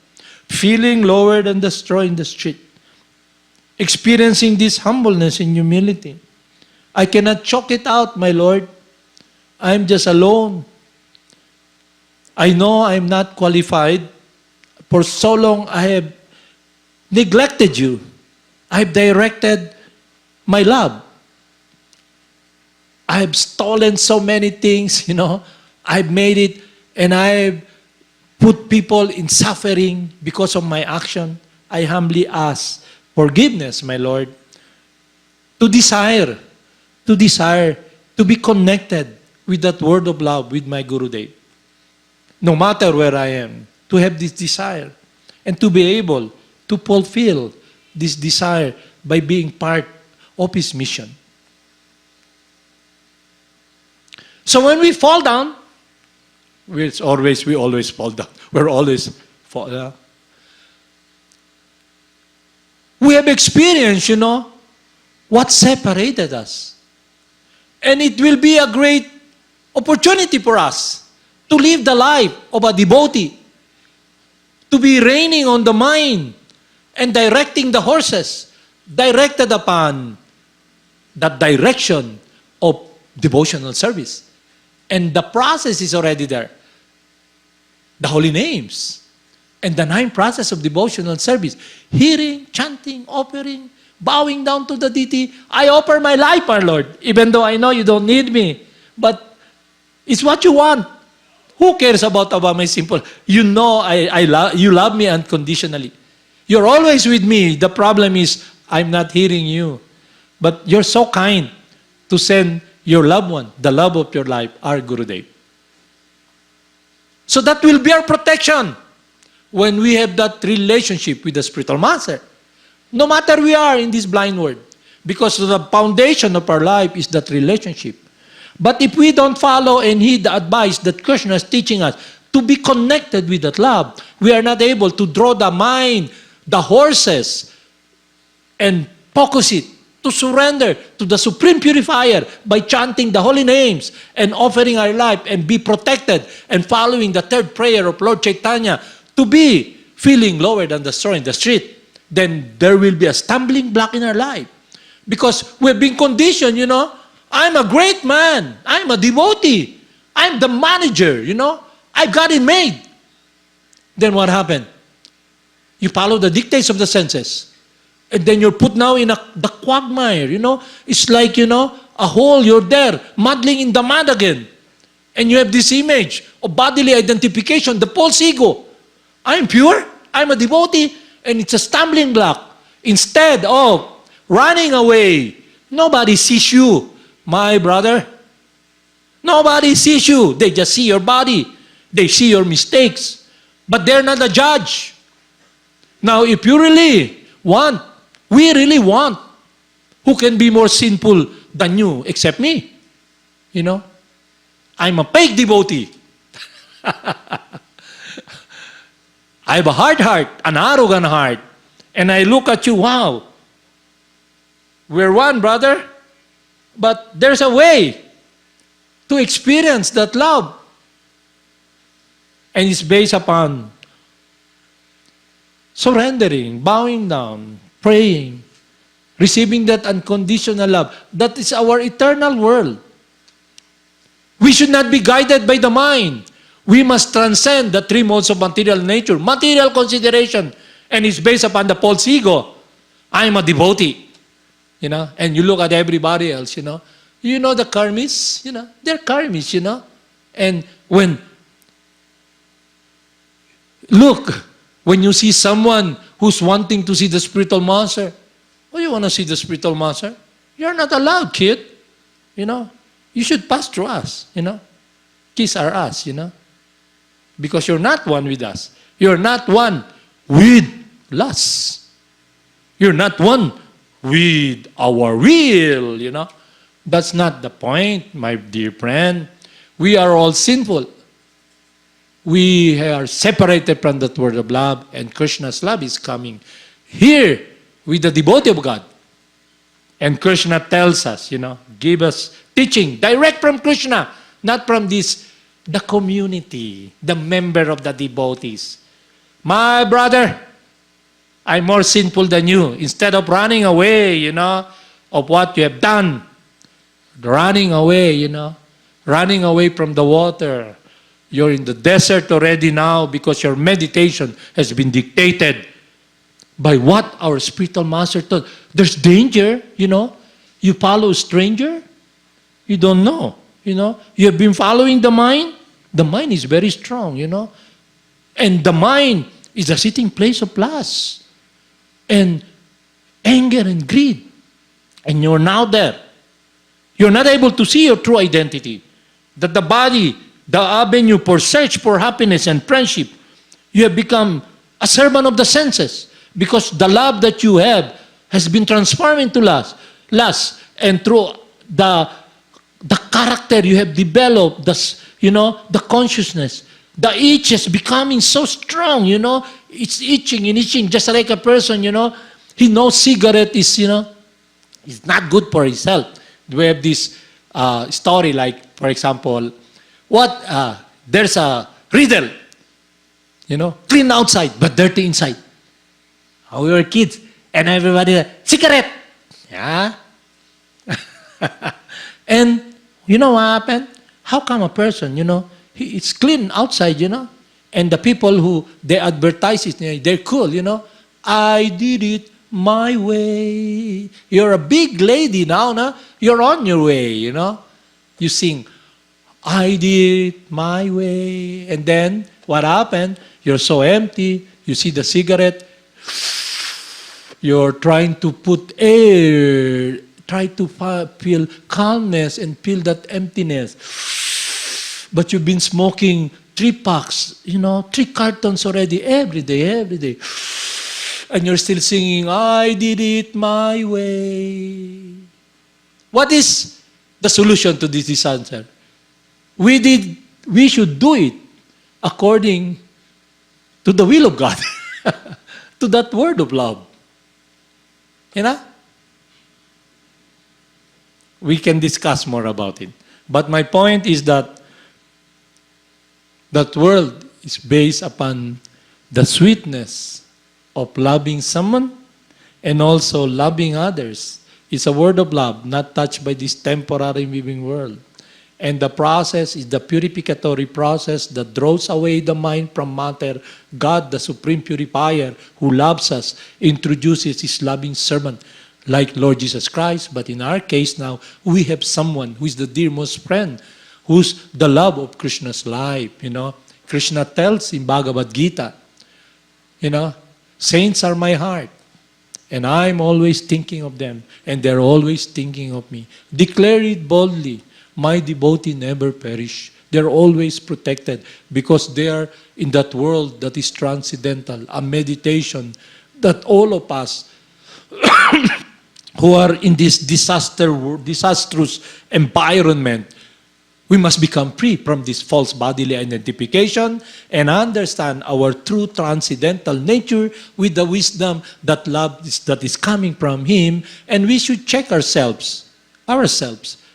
Feeling lower than the straw in the street. Experiencing this humbleness and humility. I cannot choke it out, my Lord. I'm just alone. I know I'm not qualified. For so long I have neglected you. I've directed my love. I've stolen so many things, I've made it, and I've put people in suffering because of my action. I humbly ask forgiveness, my Lord, to desire to be connected with that word of love with my Gurudev. No matter where I am, to have this desire and to be able to fulfill this desire by being part of His mission. So when we fall down, we always fall down. We're always fall down. We have experienced, what separated us. And it will be a great opportunity for us to live the life of a devotee, to be reigning on the mind and directing the horses, directed upon that direction of devotional service. And the process is already there. The holy names and the 9 process of devotional service. Hearing, chanting, offering, bowing down to the deity. I offer my life, our Lord, even though I know you don't need me. But it's what you want. Who cares about my simple? You know you love me unconditionally. You're always with me. The problem is I'm not hearing you. But you're so kind to send your loved one, the love of your life, our Gurudev. So that will be our protection when we have that relationship with the spiritual master. No matter we are in this blind world. Because the foundation of our life is that relationship. But if we don't follow and heed the advice that Krishna is teaching us to be connected with that love, we are not able to draw the mind, the horses, and focus it to surrender to the Supreme Purifier by chanting the holy names and offering our life and be protected and following the 3rd prayer of Lord Chaitanya to be feeling lower than the straw in the street, then there will be a stumbling block in our life. Because we've been conditioned, I'm a great man. I'm a devotee. I'm the manager, I've got it made. Then what happened? You follow the dictates of the senses. And then you're put now in the quagmire, It's like, a hole, you're there, muddling in the mud again. And you have this image of bodily identification, the false ego. I'm pure, I'm a devotee, and it's a stumbling block. Instead of running away, nobody sees you, my brother. Nobody sees you. They just see your body. They see your mistakes. But they're not a judge. Now, if you really want, we really want, who can be more sinful than you except me? I'm a fake devotee. I have a hard heart, an arrogant heart. And I look at you, wow, we're one, brother. But there's a way to experience that love. And it's based upon surrendering, bowing down, praying, receiving that unconditional love. That is our eternal world. We should not be guided by the mind. We must transcend the 3 modes of material nature, material consideration, and it's based upon the false ego. I'm a devotee, and you look at everybody else, the karmis, they're karmis, and when you see someone who's wanting to see the spiritual master, you want to see the spiritual master? You're not allowed, kid, you should pass through us, kiss our ass, because you're not one with us. You're not one with lust. You're not one with our will, That's not the point, my dear friend. We are all sinful. We are separated from that word of love, and Krishna's love is coming here with the devotee of God. And Krishna tells us, give us teaching direct from Krishna, not from the community, the member of the devotees. My brother, I'm more sinful than you. Instead of running away, of what you have done, running away, running away from the water. You're in the desert already now because your meditation has been dictated by what our spiritual master taught. There's danger, You follow a stranger, you don't know, You have been following the mind. The mind is very strong, And the mind is a sitting place of lust and anger and greed. And you're now there. You're not able to see your true identity. That the body, the avenue for search for happiness and friendship, you have become a servant of the senses because the love that you have has been transformed into lust. And through the character you have developed, the consciousness, the itch is becoming so strong, It's itching and itching, just like a person, he knows cigarette is, is not good for his health. We have this story like, for example, There's a riddle. Clean outside, but dirty inside. How we were kids, and everybody, cigarette. Yeah. And you know what happened? How come a person, it's clean outside, and the people who they advertise it, they're cool, I did it my way. You're a big lady now, no? You're on your way, You sing, I did it my way. And then, what happened? You're so empty. You see the cigarette. You're trying to put air. Try to feel calmness and feel that emptiness. But you've been smoking 3 packs, 3 cartons already, every day. And you're still singing, I did it my way. What is the solution to this disaster? We should do it according to the will of God, to that word of love. We can discuss more about it. But my point is that that world is based upon the sweetness of loving someone and also loving others. It's a word of love, not touched by this temporary moving world. And the process is the purificatory process that draws away the mind from matter. God, the supreme purifier, who loves us, introduces His loving servant, like Lord Jesus Christ. But in our case now, we have someone who is the dearmost friend, who's the love of Krishna's life. Krishna tells in Bhagavad Gita, saints are my heart, and I'm always thinking of them, and they're always thinking of me. Declare it boldly. My devotee never perish. They're always protected because they are in that world that is transcendental, a meditation that all of us who are in this disastrous environment, we must become free from this false bodily identification and understand our true transcendental nature with the wisdom that that is coming from Him. And we should check ourselves,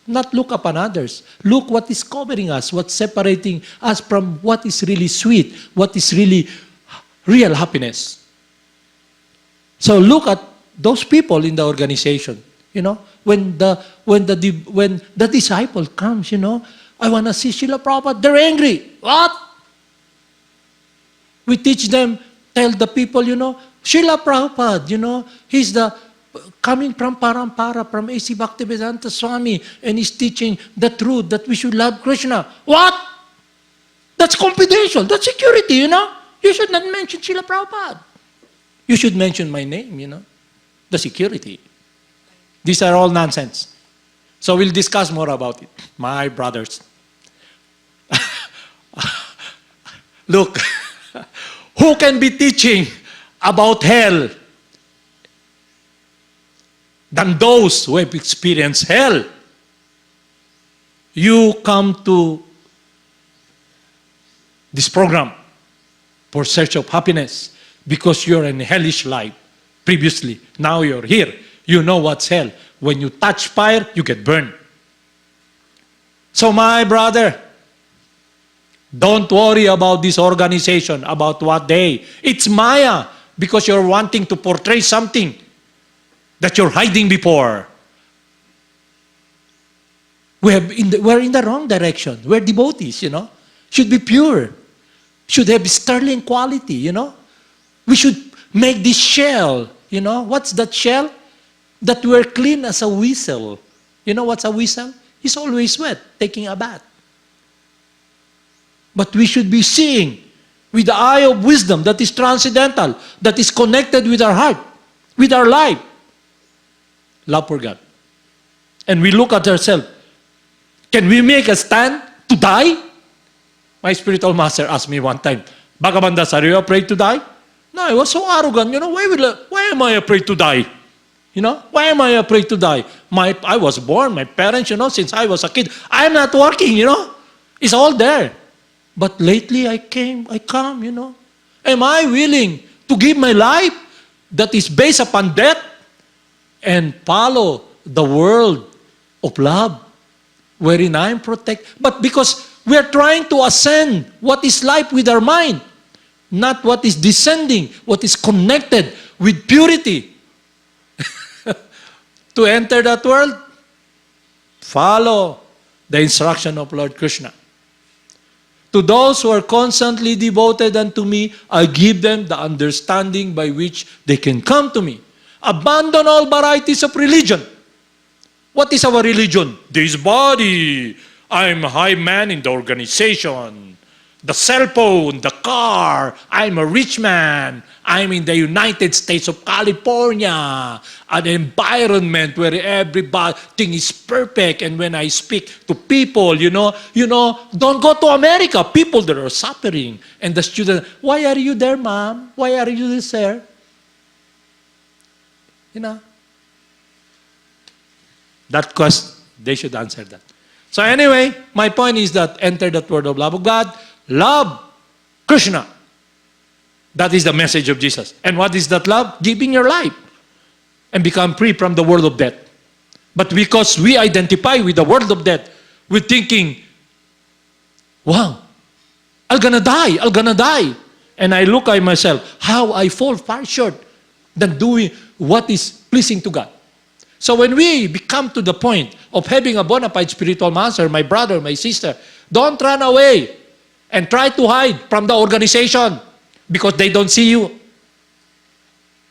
not look upon others. Look what is covering us, what's separating us from what is really sweet, what is really real happiness. So look at those people in the organization. When the disciple comes, I want to see Srila Prabhupada, they're angry. What? We teach them, tell the people, Srila Prabhupada, he's the coming from Parampara, from A.C. Bhaktivedanta Swami, and he's teaching the truth that we should love Krishna. What? That's confidential. That's security, You should not mention Srila Prabhupada. You should mention my name, the security. These are all nonsense. So we'll discuss more about it, my brothers. Look, who can be teaching about hell than those who have experienced hell? You come to this program for search of happiness because you're in a hellish life previously. Now you're here. You know what's hell. When you touch fire, you get burned. So my brother, don't worry about this organization, about what they. It's Maya, because you're wanting to portray something that you're hiding before. We're in the wrong direction. We're devotees, Should be pure. Should have sterling quality, We should make this shell, What's that shell? That we're clean as a whistle. You know what's a whistle? It's always wet, taking a bath. But we should be seeing with the eye of wisdom that is transcendental, that is connected with our heart, with our life. Love for God. And we look at ourselves. Can we make a stand to die? My spiritual master asked me one time, Bhagavan, are you afraid to die? No, I was so arrogant. Why am I afraid to die? Why am I afraid to die? I was born, my parents, since I was a kid, I'm not working, It's all there. But lately I come, Am I willing to give my life that is based upon death and follow the world of love wherein I'm protected? But because we are trying to ascend what is life with our mind, not what is descending, what is connected with purity. To enter that world, follow the instruction of Lord Krishna. To those who are constantly devoted unto me, I give them the understanding by which they can come to me. Abandon all varieties of religion. What is our religion? This body. I'm a high man in the organization. The cell phone, the car. I'm a rich man. I'm in the United States of California. An environment where everything is perfect. And when I speak to people, don't go to America. People that are suffering. And the student, why are you there, ma'am? Why are you there? That question, they should answer that. So anyway, my point is that enter that word of love of God. Love Krishna. That is the message of Jesus. And what is that love? Giving your life and become free from the world of death. But because we identify with the world of death, we're thinking, wow, I'm gonna die. And I look at myself, how I fall far short than doing what is pleasing to God. So when we become to the point of having a bona fide spiritual master, my brother, my sister, don't run away and try to hide from the organization because they don't see you.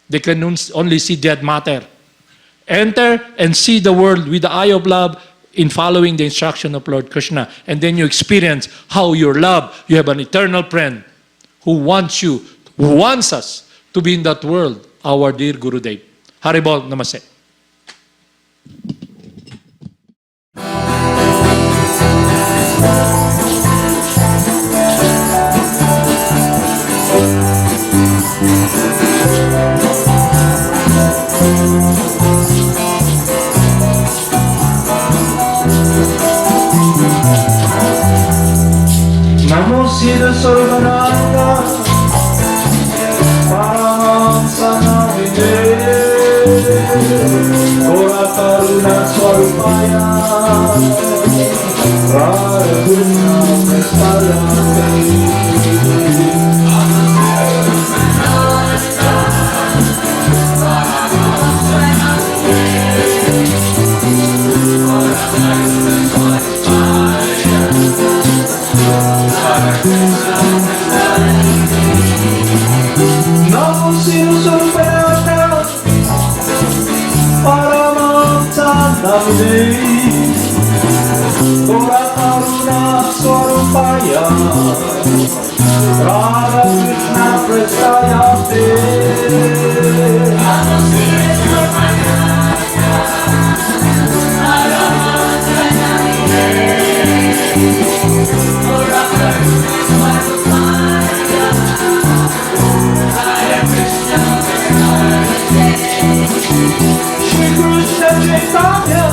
They can only see dead matter. Enter and see the world with the eye of love in following the instruction of Lord Krishna. And then you experience how your love, you have an eternal friend who wants us to be in that world, our dear Gurudev. Haribol, namaste. Namo Siddhaswarupananda, Paramahamsa Namine, Gora Karuna Swarupaya, Radha Krishna Prasthayate. Namo Siddhaswarupananda, Paramahamsa Namine, Gora Karuna Swarupaya, Radha Krishna Prasthayate. Shri Krishna Chaitanya,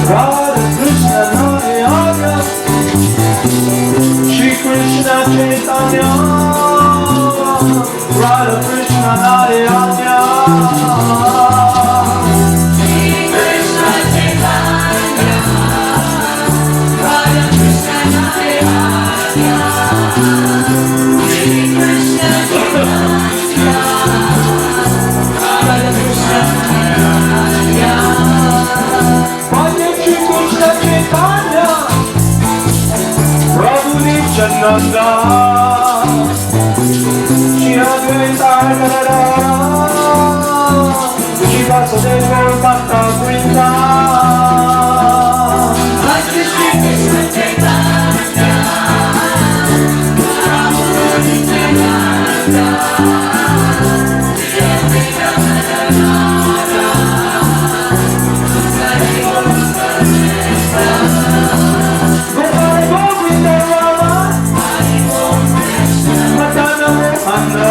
Radha Krishna Narayana, Shri Krishna Chaitanya, Radha Krishna Narayana. Nanda, Shri Advaita Gadadara, Shri Vasudeva Bhakta Vrinda. Shri Krishna Chaitanya, Prabhu Nityananda, Shri Advaita Gadadara, Hari Govinda Madana Mohana,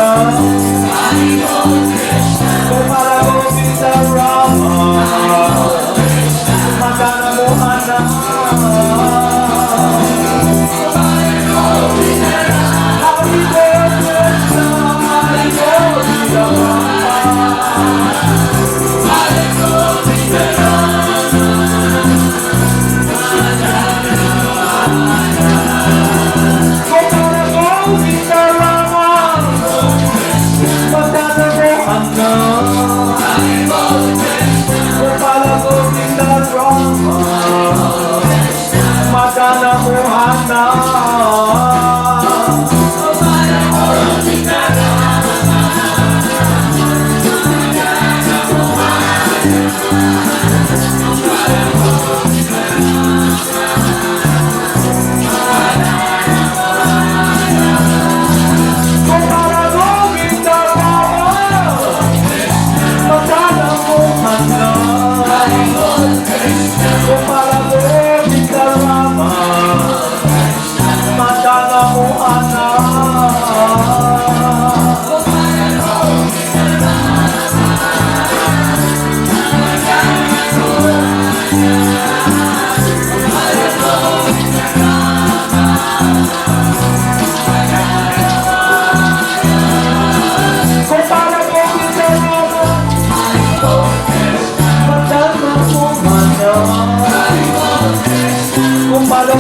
Govinda Rama, Madana Mohana, Hari Govinda Rama,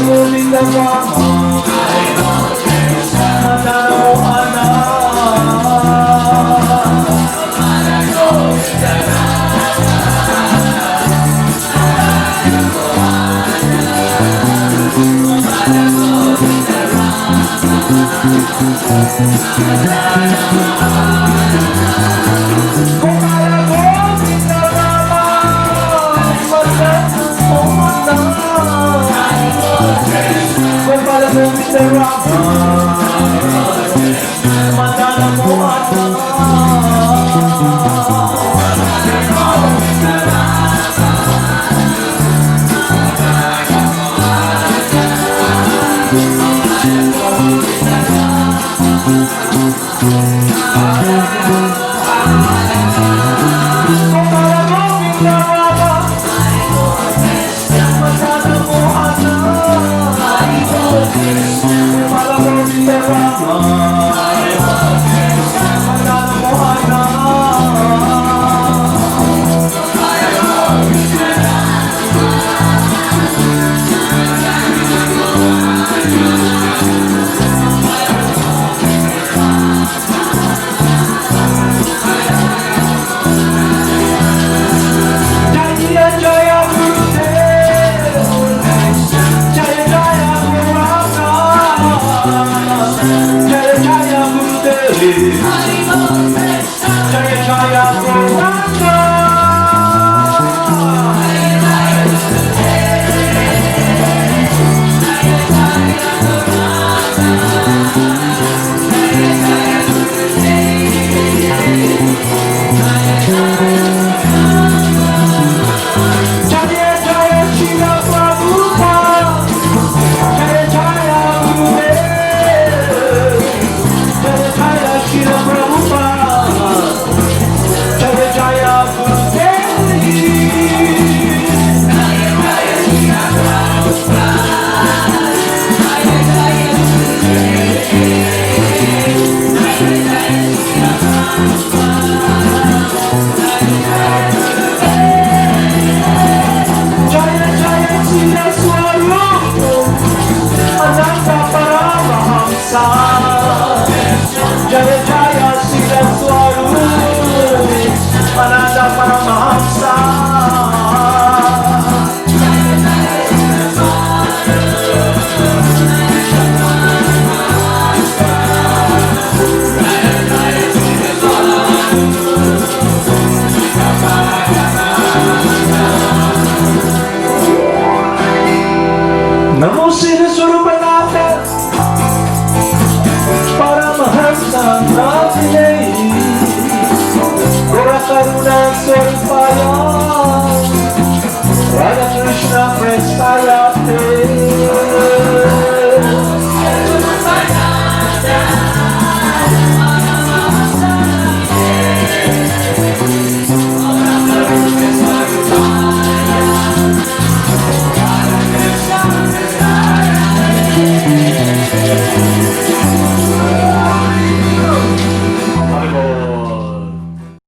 Govinda Rama, Madana Mohana, Gopala Govinda Rama, Madana Mohana, Gopala Govinda Rama, Madana Mohana. Gopala Govinda Rama, Madana Mohana, Gopala Govinda Rama, Madana Mohana. Jaya Jaya Gurudev, Jaya Jaya Gururanga, Jaya Jaya Gurudev, Jaya Jaya Gururanga. Jaya Jaya Shila Prabhupada, Jaya Jaya Gurudev, Jaya Jaya Shila Prabhupada, Jaya Jaya Gurudev. Jaya Jaya Siddhaswarupananda Paramahamsa, Jaya Jaya Siddhaswarupananda Paramahamsa. Namo